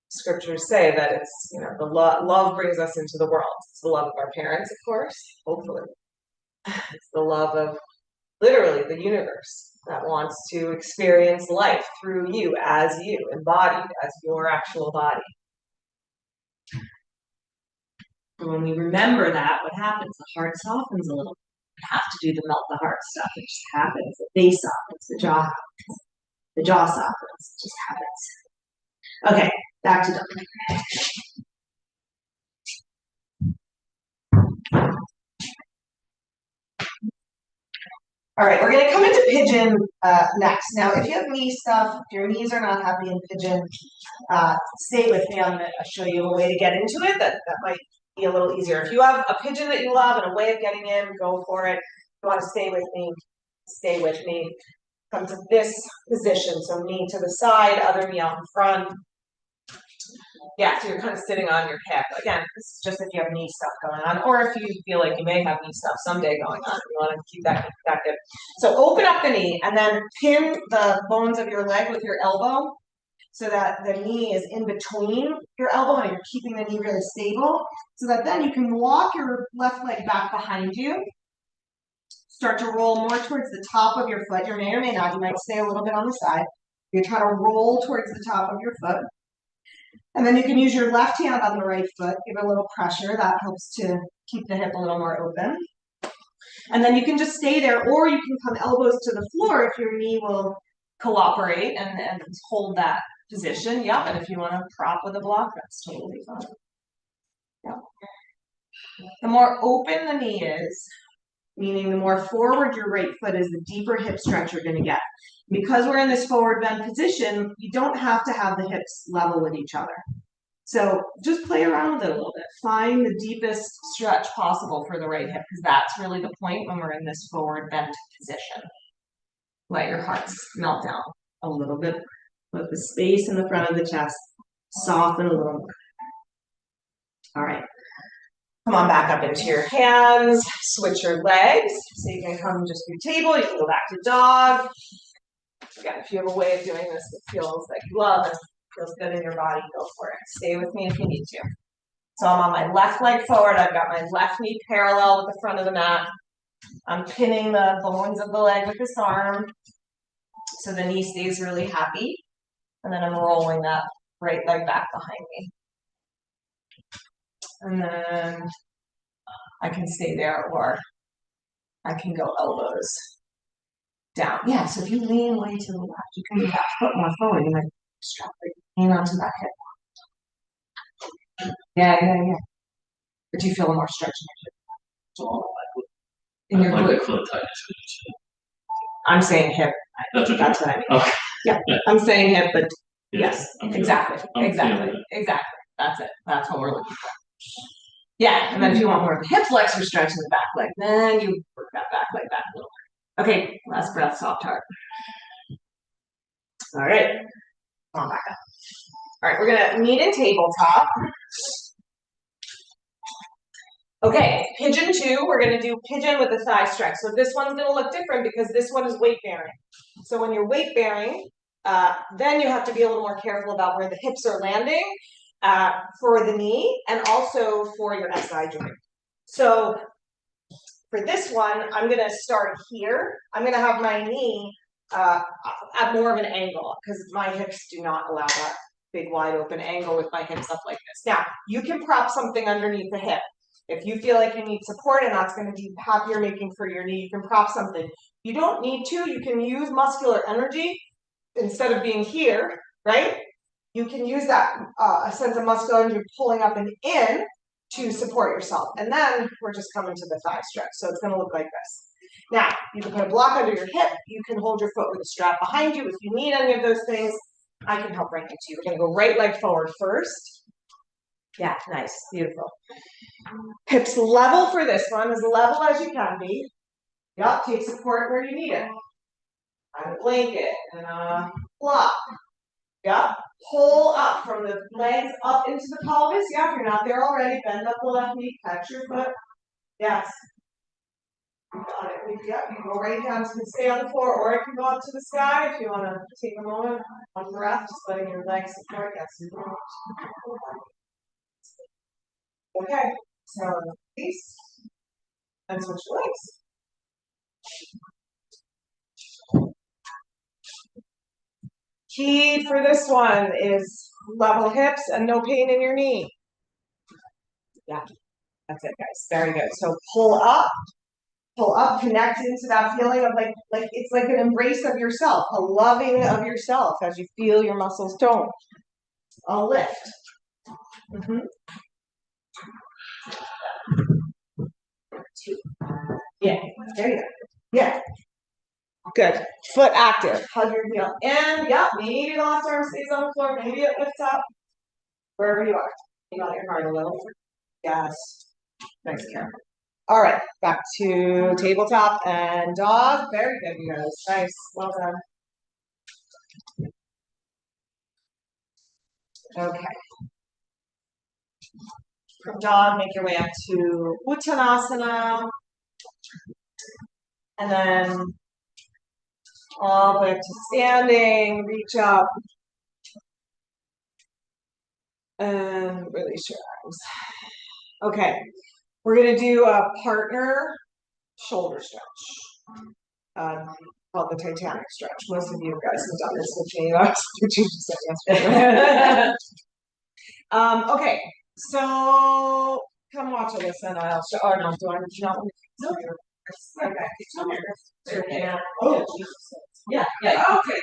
scriptures say that it's, you know, the love brings us into the world. It's the love of our parents, of course, hopefully. It's the love of literally the universe that wants to experience life through you, embodied as your actual body. And when we remember that, what happens? The heart softens a little. You have to do the melt the heart stuff. It just happens. The face softens, the jaw softens. The jaw softens. It just happens. Okay, back to dog. All right, we're going to come into pigeon next. Now, if you have knee stuff, if your knees are not happy in pigeon, stay with me. I'm going to show you a way to get into it that might be a little easier. If you have a pigeon that you love and a way of getting in, go for it. If you want to stay with me. Come to this position. So knee to the side, other knee out in front. Yeah, so you're kind of sitting on your hip. Again, this is just if you have knee stuff going on, or if you feel like you may have knee stuff someday going on. You want to keep that good. So open up the knee and then pin the bones of your leg with your elbow so that the knee is in between your elbow and you're keeping the knee really stable so that then you can walk your left leg back behind you. Start to roll more towards the top of your foot. You may or may not. You might stay a little bit on the side. You're trying to roll towards the top of your foot. And then you can use your left hand on the right foot, give it a little pressure. That helps to keep the hip a little more open. And then you can just stay there, or you can come elbows to the floor if your knee will cooperate and hold that position. Yep, and if you want to prop with a block, that's totally fine. Yep. The more open the knee is, meaning the more forward your right foot is, the deeper hip stretch you're going to get. Because we're in this forward bend position, you don't have to have the hips level with each other. So just play around with it a little bit. Find the deepest stretch possible for the right hip, because that's really the point when we're in this forward bent position. Let your heart melt down a little bit. Let the space in the front of the chest soften a little more. All right. Come on back up into your hands, switch your legs. So you can come just through table, you can go back to dog. Again, if you have a way of doing this that feels like you love and feels good in your body, go for it. Stay with me if you need to. So I'm on my left leg forward, I've got my left knee parallel with the front of the mat. I'm pinning the bones of the leg with this arm so the knee stays really happy. And then I'm rolling that right leg back behind me. And then I can stay there or I can go elbows down. Yeah, so if you lean way to the left, you can move that foot more forward. You might strap it, hang onto that hip. Yeah. But do you feel more stretch in your glute? I'm saying hip. That's what I mean. Okay. Yeah, I'm saying hip, but yes, exactly. That's it. That's what we're looking for. Yeah, and then if you want more of the hip flexor stretch in the back leg, then you work that back leg back a little bit. Okay, last breath, soft heart. All right, come on back up. All right, we're gonna meet in tabletop. Okay, pigeon 2, we're gonna do pigeon with a thigh stretch. So this one's gonna look different because this one is weight bearing. So when you're weight bearing, then you have to be a little more careful about where the hips are landing for the knee and also for your SI joint. So for this one, I'm gonna start here. I'm gonna have my knee at more of an angle because my hips do not allow that big wide open angle with my hips up like this. Now, you can prop something underneath the hip. If you feel like you need support and that's going to be happier making for your knee, you can prop something. You don't need to. You can use muscular energy instead of being here, right? You can use that sense of muscular energy pulling up and in to support yourself. And then we're just coming to the thigh stretch. So it's going to look like this. Now, you can put a block under your hip. You can hold your foot with a strap behind you. If you need any of those things, I can help bring it to you. We're going to go right leg forward first. Yeah, nice, beautiful. Hips level for this one, as level as you can be. Yep, take support where you need it. Find a blanket and a block. Yep, pull up from the legs up into the pelvis. Yeah, if you're not there already, bend up the left knee, catch your foot. Yes. Got it. Yep, you can go right down, you can stay on the floor, or it can go up to the sky if you want to take a moment, one breath, just letting your legs support. Yes. Okay, so release and switch legs. Key for this one is level hips and no pain in your knee. Yeah, that's it, guys. Very good. So pull up, connect into that feeling of like it's like an embrace of yourself, a loving of yourself as you feel your muscles tone. A lift. Mm-hmm. 2. Yeah, there you go. Yeah. Good. Foot active. Hug your heel. And yep, maybe the left arm stays on the floor. Maybe it lifts up. Wherever you are. You got your heart a little. Yes. Nice, Karen. All right, back to tabletop and dog. Very good, you guys. Nice. Well done. Okay. From dog, make your way up to Uttanasana. And then all the way up to standing, reach up. And release your arms. Okay, we're going to do a partner shoulder stretch. Called the Titanic stretch. Most of you guys have done this with me. That's what you just said yesterday. Okay, so come watch this and I'll show. Oh, no, do I not? Okay. Oh, Jesus. Yeah. Okay.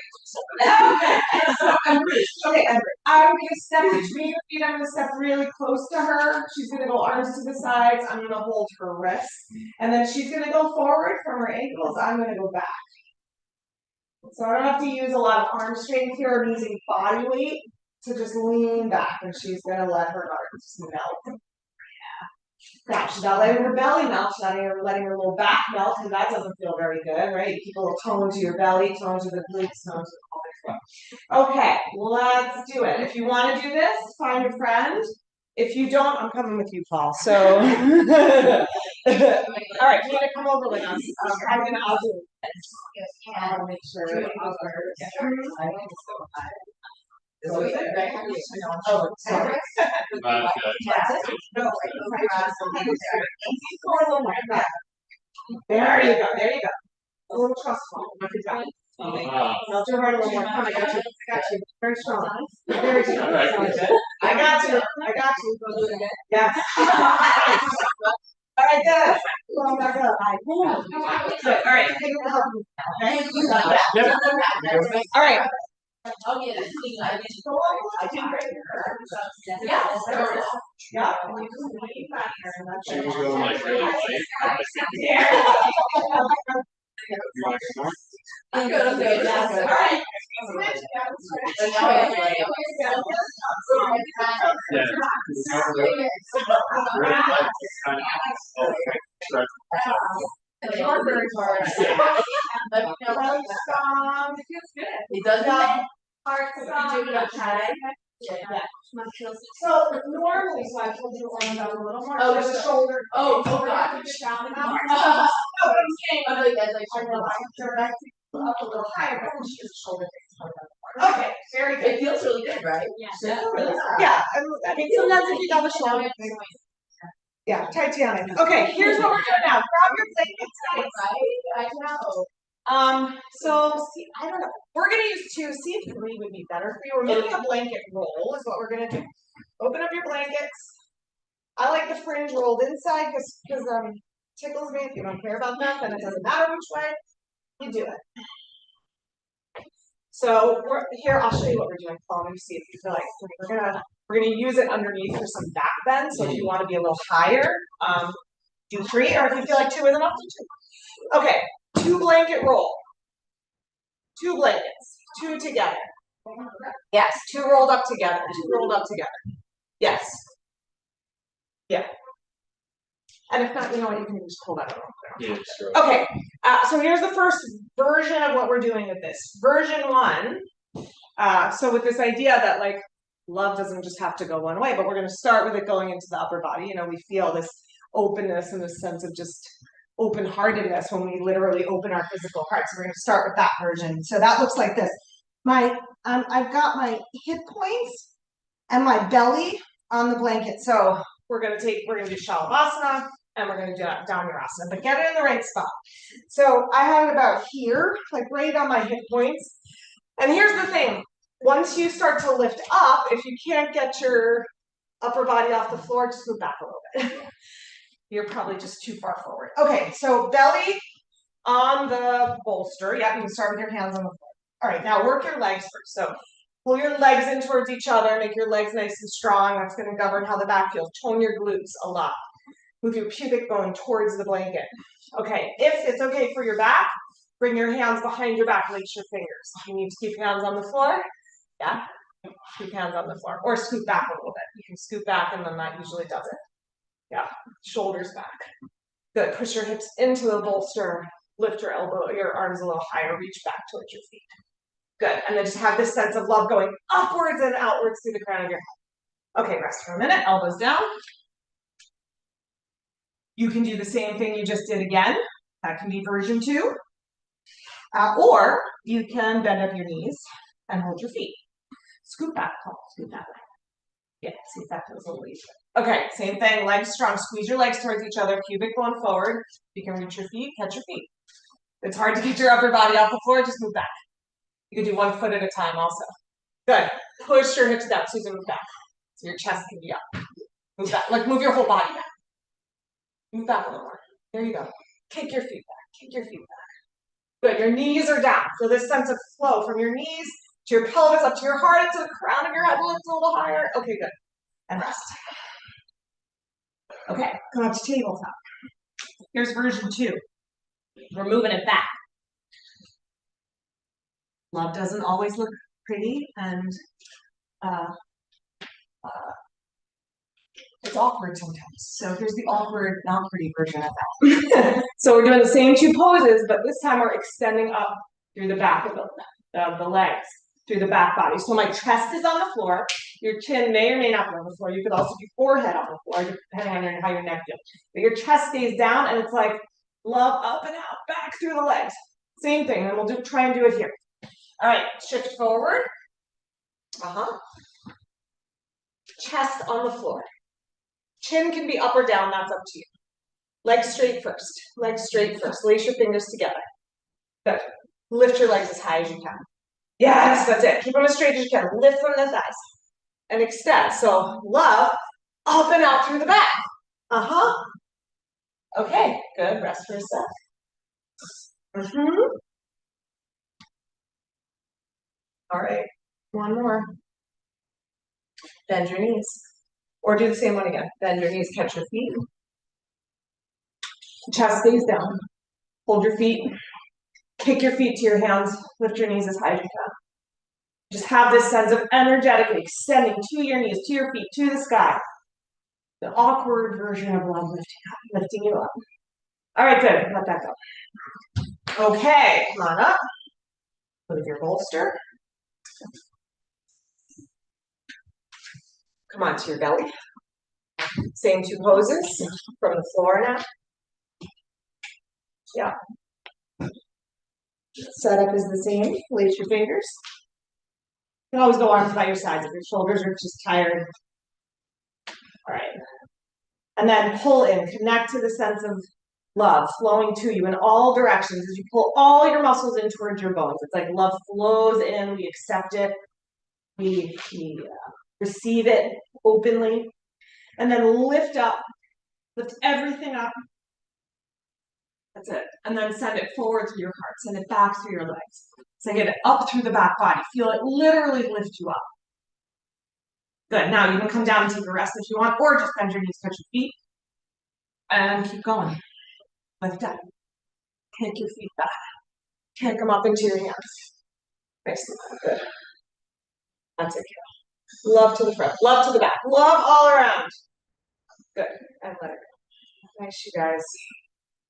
Okay, I'm going to step between your feet. I'm going to step really close to her. She's going to go arms to the sides. I'm going to hold her wrists. And then she's going to go forward from her ankles. I'm going to go back. So I don't have to use a lot of arm strength here. I'm using body weight to just lean back. And she's going to let her arms melt. Now, she's not letting her belly melt, she's letting her little back melt, and that doesn't feel very good, right? Keep a little tone to your belly, tone to the glutes, tone to the pelvis. Okay, let's do it. If you want to do this, find a friend. If you don't, I'm coming with you, Paul. So, all right, you need to come over with us. I'm gonna. I'll do it. I'll make sure. Oh, sorry. There you go. There you go. A little trust fall. Melt your heart a little more. Come, I got you. I got you. Very strong. Very strong. I got you. I got you. Yes. All right, good. Come back up. Good. All right. Okay. All right. Oh, yeah. I do great. Yeah. Yeah. I'm good. I'm good. All right. You're very hard. It does not. Heart okay. Yeah. So normally, so I told you arms up a little more. Oh, there's a shoulder. Oh, God. Down the arm. No, but I'm saying, I know up a little higher, but she has shoulder. Okay, very good. It feels really good, right? Yeah. Yeah. I mean, sometimes if you got a shoulder. Yeah, Titanic. Okay, here's what we're doing now. Grab your blankets, right? I know. So see, I don't know. We're gonna use two. See if three would be better for you. We're making a blanket roll is what we're gonna do. Open up your blankets. I like the fringe rolled inside because tickles me. If you don't care about that, then it doesn't matter which way you do it. So we're here. I'll show you what we're doing. Follow me. See if you feel like we're gonna use it underneath for some back bend. So if you want to be a little higher, do three, or if you feel like two is enough, do two. Okay, two blanket roll. Two blankets, two together. Yes, two rolled up together. Two rolled up together. Yes. Yeah. And if not, you know what? You can just pull that out. Yeah, sure. Okay. So here's the first version of what we're doing with this. Version one. So with this idea that like love doesn't just have to go one way, but we're going to start with it going into the upper body. You know, we feel this openness and this sense of just open-heartedness when we literally open our physical heart. So we're going to start with that version. So that looks like this. I've got my hip points and my belly on the blanket. So we're going to do Shalabhasana and we're going to do Dhanurasana, but get it in the right spot. So I have it about here, like right on my hip points. And here's the thing. Once you start to lift up, if you can't get your upper body off the floor, just move back a little bit. You're probably just too far forward. Okay, so belly on the bolster. Yeah, you can start with your hands on the floor. All right, now work your legs first. So pull your legs in towards each other. Make your legs nice and strong. That's going to govern how the back feels. Tone your glutes a lot. Move your pubic bone towards the blanket. Okay, if it's okay for your back, bring your hands behind your back, lace your fingers. You need to keep hands on the floor. Yeah, keep hands on the floor. Or scoot back a little bit. You can scoot back and then that usually does it. Yeah, shoulders back. Good. Push your hips into the bolster. Lift your arms a little higher. Reach back towards your feet. Good. And then just have this sense of love going upwards and outwards through the crown of your head. Okay, rest for a minute. Elbows down. You can do the same thing you just did again. That can be version two. Or you can bend up your knees and hold your feet. Scoot back, Paul. Scoot that way. Yeah, see if that feels a little easier. Okay, same thing, legs strong. Squeeze your legs towards each other, pubic bone forward. You can reach your feet, catch your feet. If it's hard to get your upper body off the floor, just move back. You can do 1 foot at a time also. Good. Push your hips down, Susan, move back. So your chest can be up. Move back, like move your whole body back. Move back a little more. There you go. Kick your feet back, kick your feet back. Good, your knees are down. So this sense of flow from your knees to your pelvis, up to your heart, up to the crown of your head, lift a little higher. Okay, good. And rest. Okay, come up to tabletop. Here's version two. We're moving it back. Love doesn't always look pretty, and it's awkward sometimes. So here's the awkward, not pretty version of that. So we're doing the same two poses, but this time we're extending up through the back of the legs. through the back body. So my chest is on the floor. Your chin may or may not be on the floor. You could also do forehead on the floor, depending on how your neck feels. But your chest stays down, and it's like love up and out, back through the legs. Same thing, and we'll try and do it here. All right, shift forward. Chest on the floor. Chin can be up or down, that's up to you. Legs straight first. Legs straight first. Lace your fingers together. Good. Lift your legs as high as you can. Yes, that's it. Keep them as straight as you can. Lift from the thighs. And extend. So love up and out through the back. Okay, good. Rest for a sec. All right. One more. Bend your knees. Or do the same one again. Bend your knees, catch your feet. Chest stays down. Hold your feet. Kick your feet to your hands. Lift your knees as high as you can. Just have this sense of energetically extending to your knees, to your feet, to the sky. The awkward version of love lifting you up. All right, good. Let that go. Okay, come on up. Move your bolster. Come on to your belly. Same two poses from the floor now. Yeah. Setup is the same. Lace your fingers. You can always go arms by your sides if your shoulders are just tired. All right. And then pull in. Connect to the sense of love flowing to you in all directions as you pull all your muscles in towards your bones. It's like love flows in. We accept it. We receive it openly. And then lift up. Lift everything up. That's it. And then send it forward through your heart. Send it back through your legs. Send it up through the back body. Feel it literally lift you up. Good. Now you can come down and take a rest if you want, or just bend your knees, touch your feet, and keep going. Lift up. Kick your feet back. Kick them up into your hands. Nice. Good. That's it. Love to the front. Love to the back. Love all around. Good. And let it go. Nice, you guys.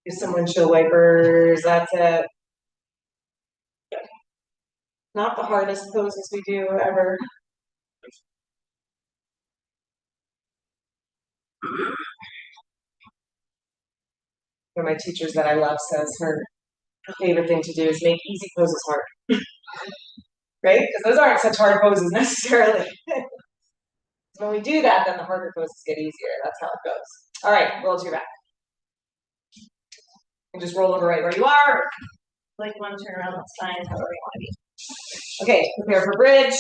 Do some windshield wipers. That's it. Good. Not the hardest poses we do ever. One of my teachers that I love says her favorite thing to do is make easy poses hard. Right? Because those aren't such hard poses necessarily. When we do that, then the harder poses get easier. That's how it goes. All right, roll to your back. And just roll over right where you are. Like one turn around, that's fine, however you want to be. Okay, prepare for bridge.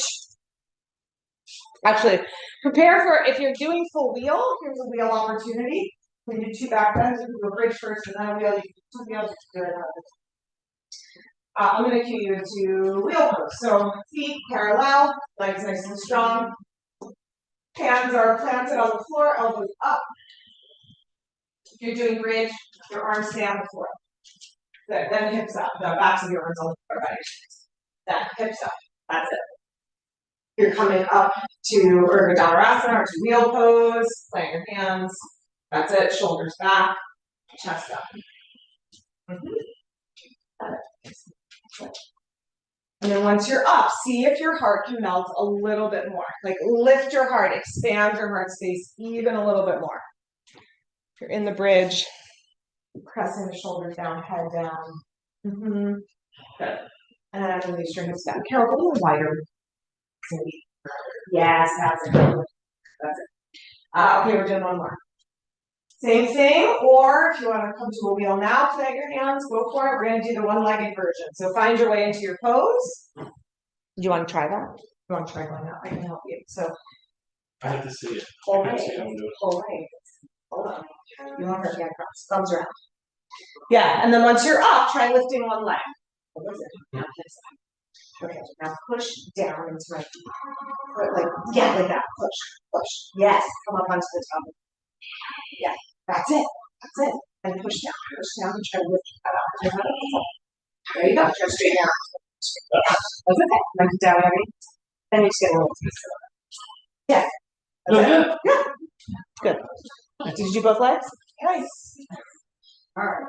Actually, prepare for, if you're doing full wheel, here's a wheel opportunity. We can do two back bends, we can do a bridge first, and then a wheel. You can do two wheels, you can do it. I'm going to cue you to wheel pose. So feet parallel, legs nice and strong. Hands are planted on the floor, elbows up. If you're doing bridge, your arms stay on the floor. Good. Then hips up. The backs of your arms on the floor, right? Then hips up. That's it. You're coming up to Urdhva or to wheel pose. Plant your hands. That's it. Shoulders back. Chest up. And then once you're up, see if your heart can melt a little bit more. Like lift your heart, expand your heart space even a little bit more. If you're in the bridge, pressing the shoulders down, head down. Good. And then release your hips down. Carol, a little wider. Yes, that's it. That's it. Okay, we're doing one more. Same thing, or if you want to come to a wheel now, plant your hands, go for it. We're going to do the one-legged version. So find your way into your pose. Do you want to try that? You want to try one now? I can help you. So I have to see it. Hold right. Hold on. You want her hand cross. Thumbs around. Yeah, and then once you're up, try lifting one leg. Okay, now push down into my feet. Like that. Push. Yes, come up onto the top. Yeah, that's it. And push down, and try to lift that up. There you go. Try straight down. That's okay. Lift it down every. Then you just get a little piece of it. Yeah. That's it. Yeah. Good. Did you do both legs? Nice. All right.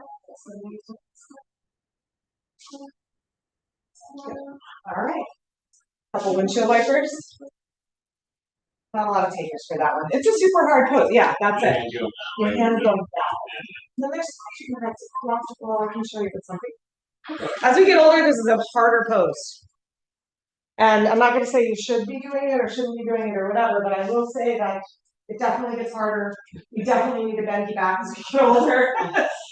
All right. Couple windshield wipers. Not a lot of takers for that one. It's a super hard pose. Yeah, that's it. Your hands go down. Then there's I can show you something. As we get older, this is a harder pose. And I'm not going to say you should be doing it or shouldn't be doing it or whatever, but I will say that it definitely gets harder. You definitely need to bend your back as you get older.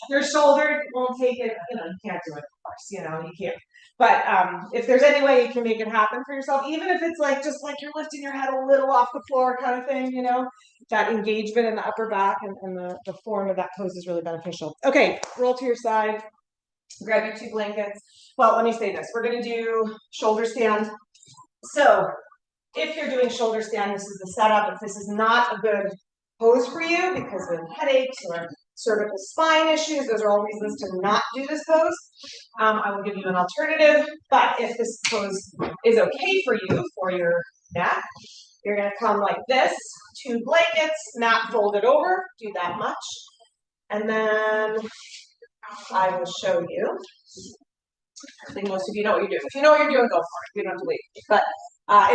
Your shoulder won't take it. You can't do it, of course. You can't. But if there's any way you can make it happen for yourself, even if it's like just like you're lifting your head a little off the floor kind of thing, that engagement in the upper back and the form of that pose is really beneficial. Okay, roll to your side. Grab your 2 blankets. Well, let me say this. We're going to do shoulder stand. So if you're doing shoulder stand, this is the setup. If this is not a good pose for you because of headaches or cervical spine issues, those are all reasons to not do this pose. I will give you an alternative, but if this pose is okay for you for your neck, you're going to come like this, 2 blankets, mat folded over, do that much, and then I will show you. I think most of you know what you're doing. If you know what you're doing, go for it. You don't have to wait. But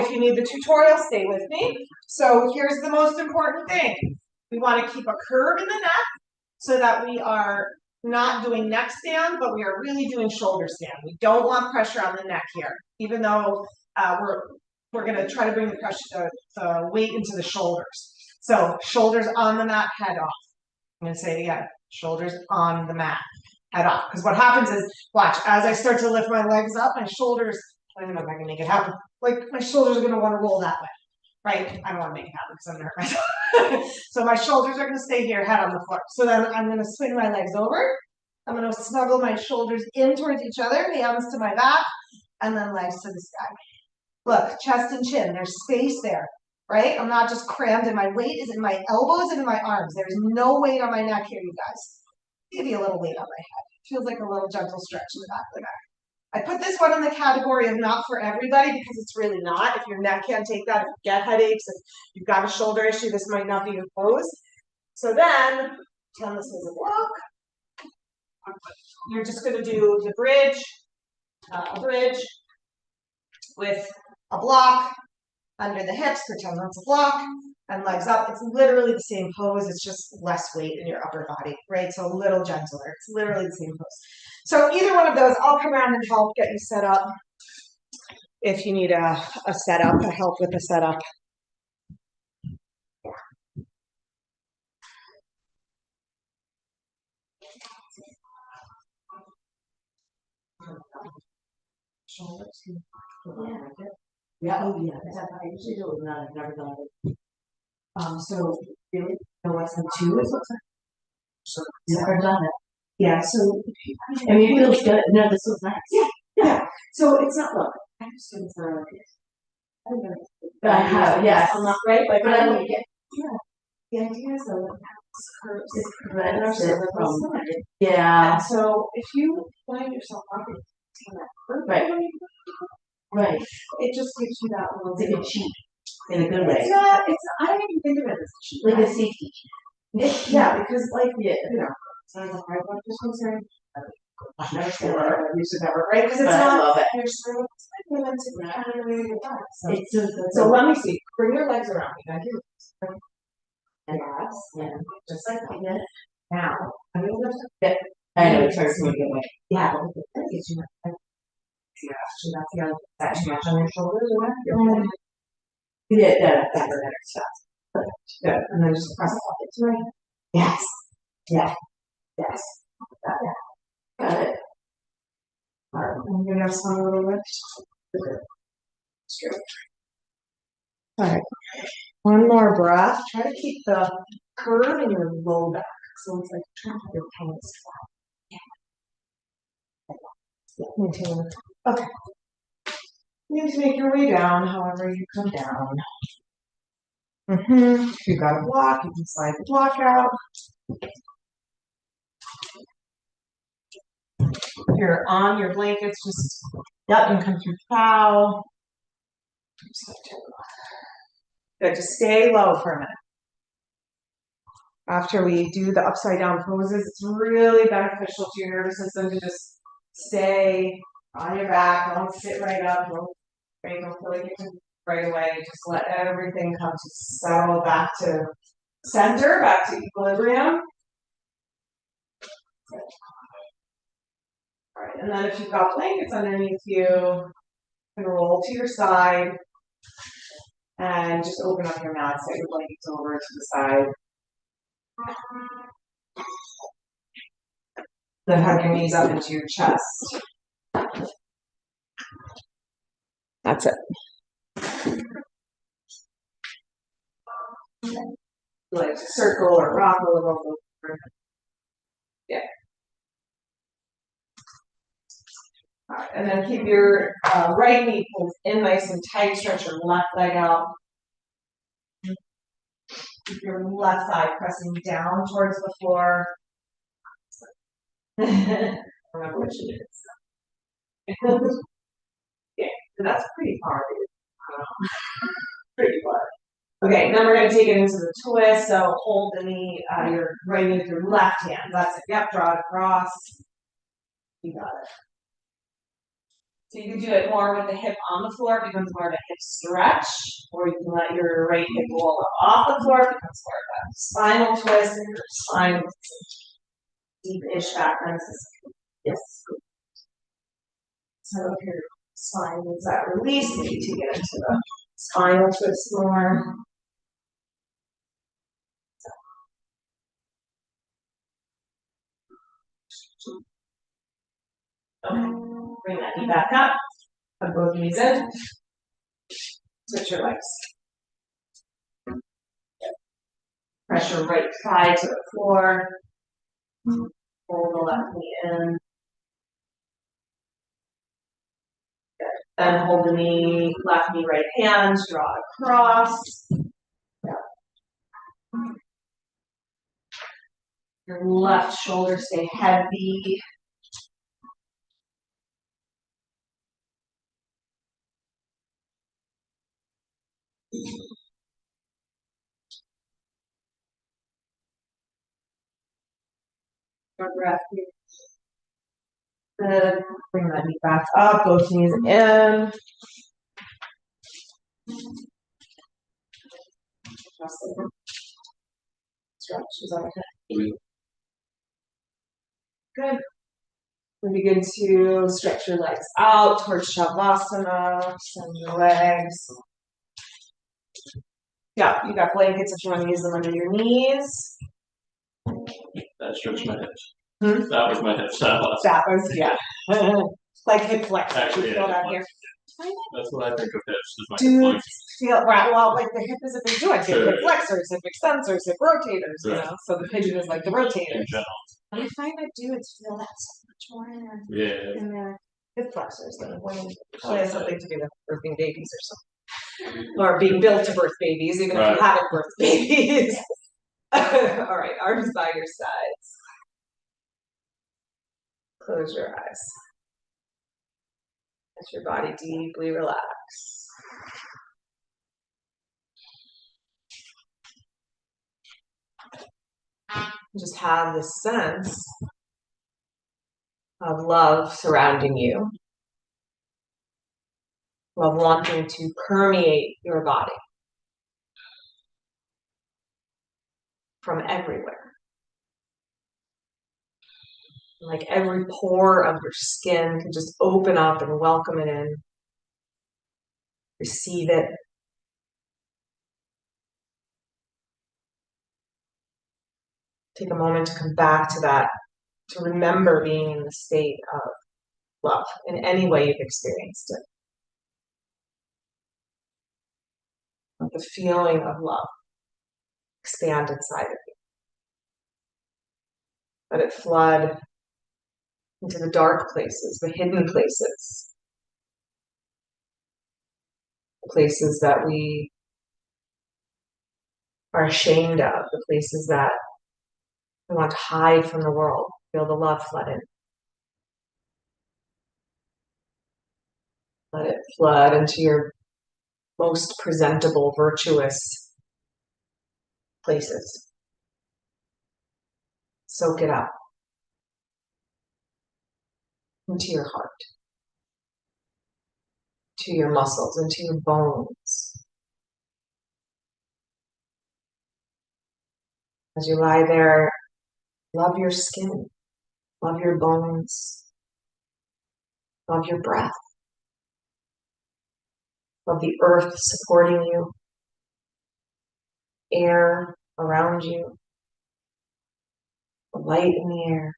if you need the tutorial, stay with me. So here's the most important thing. We want to keep a curve in the neck so that we are not doing neck stand, but we are really doing shoulder stand. We don't want pressure on the neck here, even though we're going to try to bring the pressure, the weight into the shoulders. So shoulders on the mat, head off. I'm going to say it again. Shoulders on the mat, head off. Because what happens is, watch, as I start to lift my legs up, my shoulders, I don't know if I can make it happen. Like my shoulders are going to want to roll that way, right? I don't want to make it happen because I'm going to hurt myself. So my shoulders are going to stay here, head on the floor. So then I'm going to swing my legs over. I'm going to snuggle my shoulders in towards each other, hands to my back, and then legs to the sky. Look, chest and chin, there's space there, right? I'm not just crammed in. My weight is in my elbows and in my arms. There's no weight on my neck here, you guys. Maybe a little weight on my head. Feels like a little gentle stretch in the back of the neck. I put this one in the category of not for everybody because it's really not. If your neck can't take that, if you get headaches, if you've got a shoulder issue, this might not be your pose. So then, pretend this is a block. You're just going to do the bridge, a bridge with a block under the hips, pretend that's a block, and legs up. It's literally the same pose. It's just less weight in your upper body, right? So a little gentler. It's literally the same pose. So either one of those, I'll come around and help get you set up if you need a setup, a help with the setup. Shoulders. Yeah, oh yeah, I usually do it when I've never done it. So really, the lesson 2 is what's that? So never done it. Yeah, so I mean, it feels good. No, this was nice. Yeah. So it's not look. I just didn't throw it. But I have, yes. I'm not right, but I want to get. Yeah. The idea is that curves prevent from. Yeah. And so if you find yourself walking on that curve, right. It just gives you that little bit of cheat in a good way. It's not. I don't even think of it as a cheat. Like a safety. Yeah, because like so I was like, I want this concern. I've never seen it. I've used it never, right? Because it's not. You're sort of moving to the kind of way you're done. It's so let me see. Bring your legs around me. Now here. And just like that. Now, I'm going to lift a bit. I know it hurts me to get away. Yeah, that gets you much. Yeah, so that's the other. That too much on your shoulders or what? Yeah, that's better stuff. Good. And then just press it up. It's right. Yes. Yeah. Yes. Got it. All right. I'm going to have some little lift. Straight. All right. One more breath. Try to keep the curve in your low back. So it's like trying to have your pelvis flat. Yeah. Maintain. Okay. You need to make your way down however you come down. If you've got a block, you can slide the block out. If you're on your blankets, just you can come through cow. Good, just stay low for a minute. After we do the upside down poses, it's really beneficial to your nervous system to just stay on your back. Don't sit right up. Don't Right, don't feel like you can right away, just let everything come to settle back to center, back to equilibrium. All right, and then if you've got blankets underneath you, you can roll to your side and just open up your mat, set your blankets over to the side. Then hug your knees up into your chest. That's it. Like circle or rock a little over. Yeah. All right, and then keep your right knee pulled in nice and tight. Stretch your left leg out. Keep your left thigh pressing down towards the floor. Remember what you did. Yeah, so that's pretty hard. Pretty hard. Okay, then we're going to take it into the twist. So hold the knee, your right knee with your left hand. That's it. Yep, draw it across. You got it. So you can do it more with the hip on the floor, it becomes more of a hip stretch, or you can let your right hip roll up off the floor, it becomes more of a spinal twist, and your spine deep-ish back. Yes. So if your spine needs that release, maybe to get into the spinal twist more. Okay, bring that knee back up, put both knees in, switch your legs. Press your right thigh to the floor, pull the left knee in. Then hold the knee, left knee, right hand, draw across. Your left shoulder stay heavy. Your breath. Good. Bring that knee back up, both knees in. Stretch, is that okay? Good. And begin to stretch your legs out towards Shavasana, send your legs. Yeah, you got blankets if you want to use them under your knees. That stretched my hips. Hmm? That was my hips. That was, yeah. Like hip flex. Actually, feel yeah, that here. That's what I think of hips. Is my Dude, feel right. Well, like the hip is a big joint. Sure. Hip flexors, hip extensors, hip rotators. Right. You know, so the pigeon is like the rotator. In general. And I find that dudes feel that so much more in their hip flexors than women. Probably has something to do with birthing babies or something, or being built to birth babies, even if you haven't birthed babies. All right, arms by your sides. Close your eyes. Let your body deeply relax. Just have this sense of love surrounding you, of wanting to permeate your body from everywhere. Like every pore of your skin can just open up and welcome it in. Receive it. Take a moment to come back to that, to remember being in the state of love in any way you've experienced it. Let the feeling of love expand inside of you. Let it flood into the dark places, the hidden places, the places that we are ashamed of, the places that we want to hide from the world. Feel the love flood in. Let it flood into your most presentable, virtuous places. Soak it up into your heart, to your muscles and to your bones. As you lie there, love your skin, love your bones, love your breath, love the earth supporting you, air around you, the light in the air.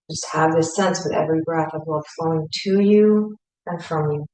Just have this sense with every breath of love flowing to you and from you.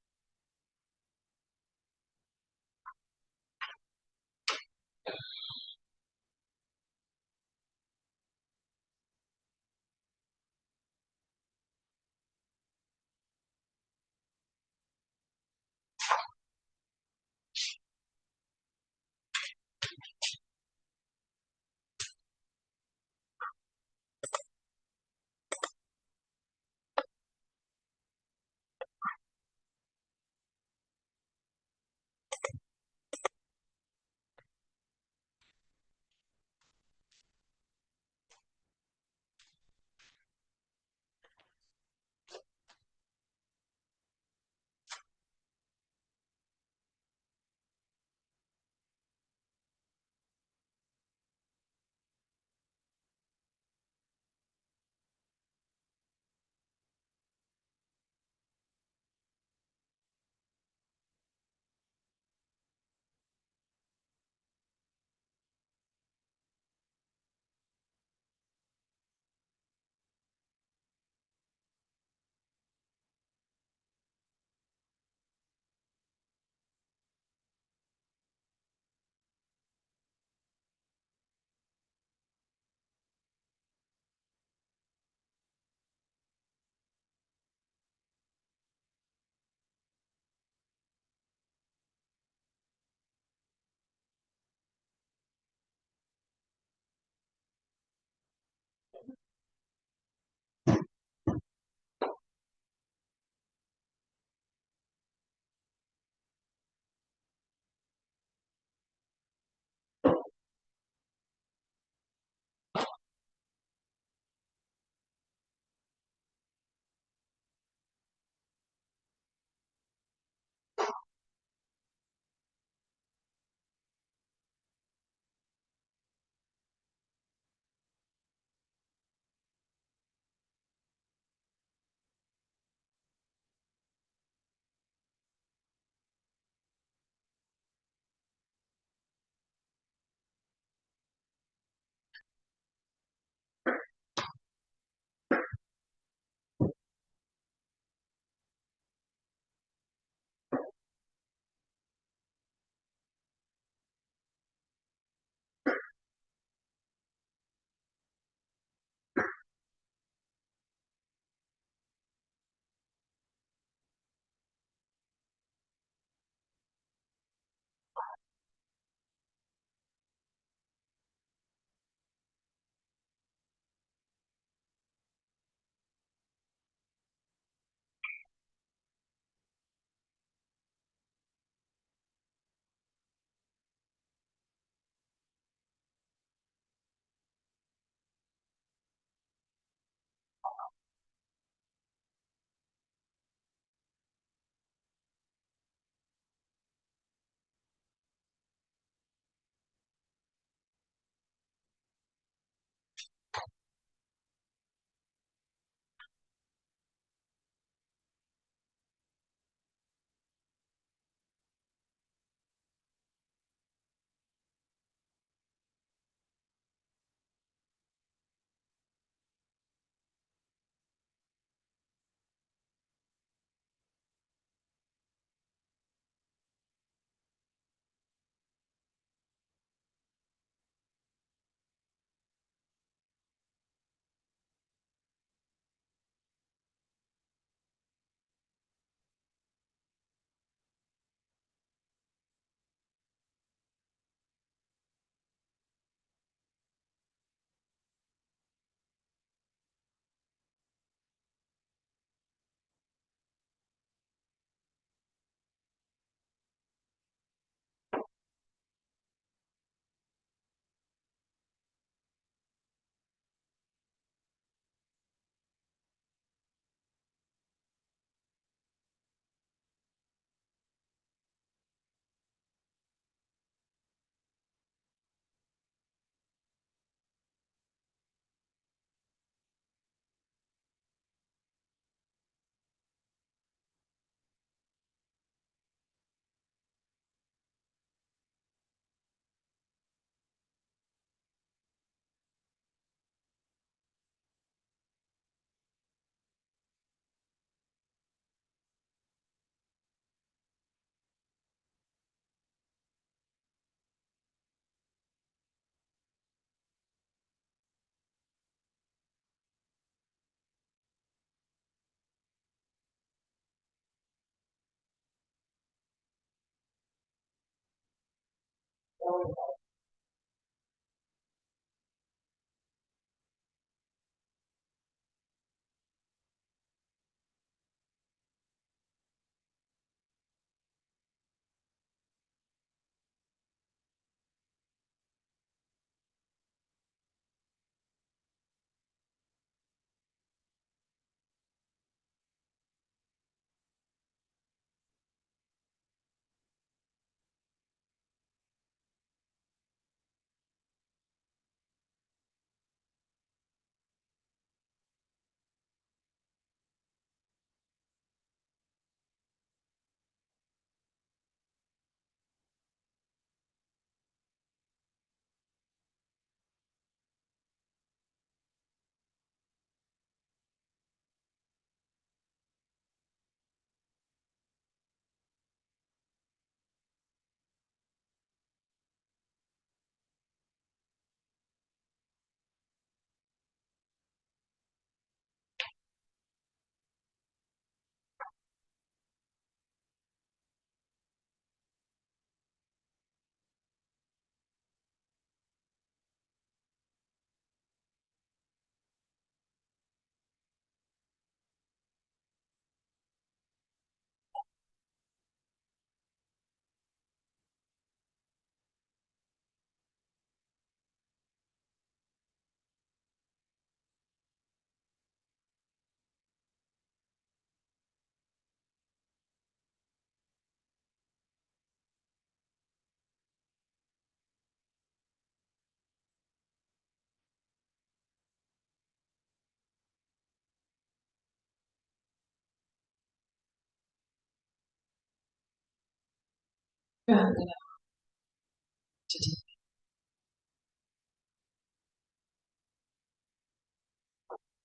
And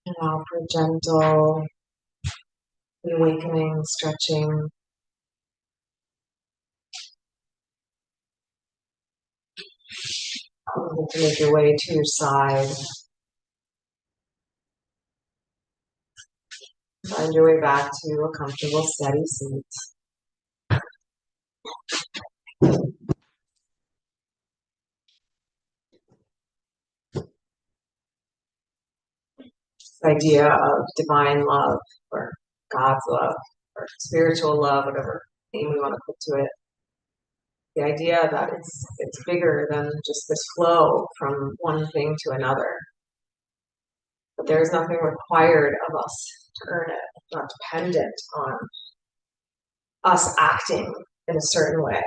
now for gentle awakening, stretching. You can make your way to your side. Find your way back to a comfortable, steady seat. This idea of divine love or God's love or spiritual love, whatever name we want to put to it. The idea that it's bigger than just this flow from one thing to another. But there's nothing required of us to earn it, not dependent on us acting in a certain way.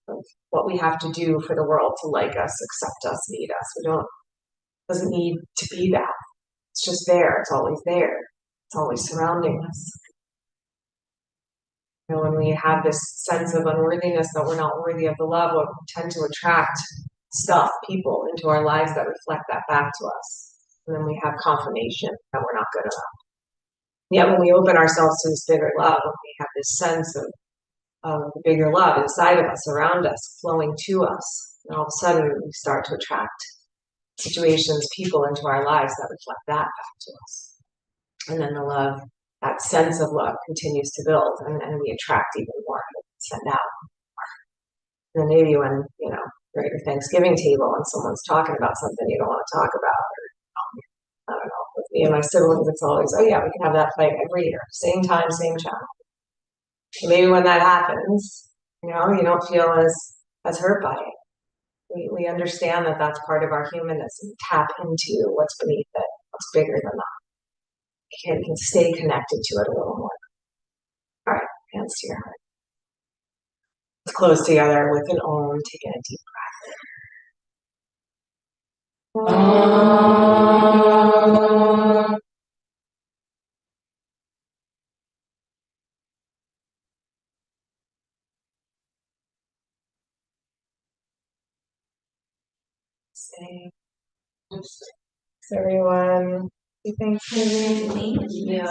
Of what we have to do for the world to like us, accept us, need us. Doesn't need to be that. It's just there. It's always there. It's always surrounding us. When we have this sense of unworthiness that we're not worthy of the love, we tend to attract stuff, people into our lives that reflect that back to us. And then we have confirmation that we're not good enough. Yet when we open ourselves to this bigger love, when we have this sense of the bigger love inside of us, around us, flowing to us, and all of a sudden we start to attract situations, people into our lives that reflect that back to us. And then the love, that sense of love continues to build, and we attract even more and send out. And then maybe when, you're at your Thanksgiving table and someone's talking about something you don't want to talk about, or, I don't know, with me and my siblings, it's always, oh yeah, we can have that fight every year, same time, same channel. And maybe when that happens, you don't feel as hurt by it. We understand that that's part of our humanness, and tap into what's beneath it, what's bigger than that. We can stay connected to it a little more. All right, hands to your heart. Let's close together with an Om, taking a deep breath. Om. Thanks everyone. Happy Thanksgiving. Thank you.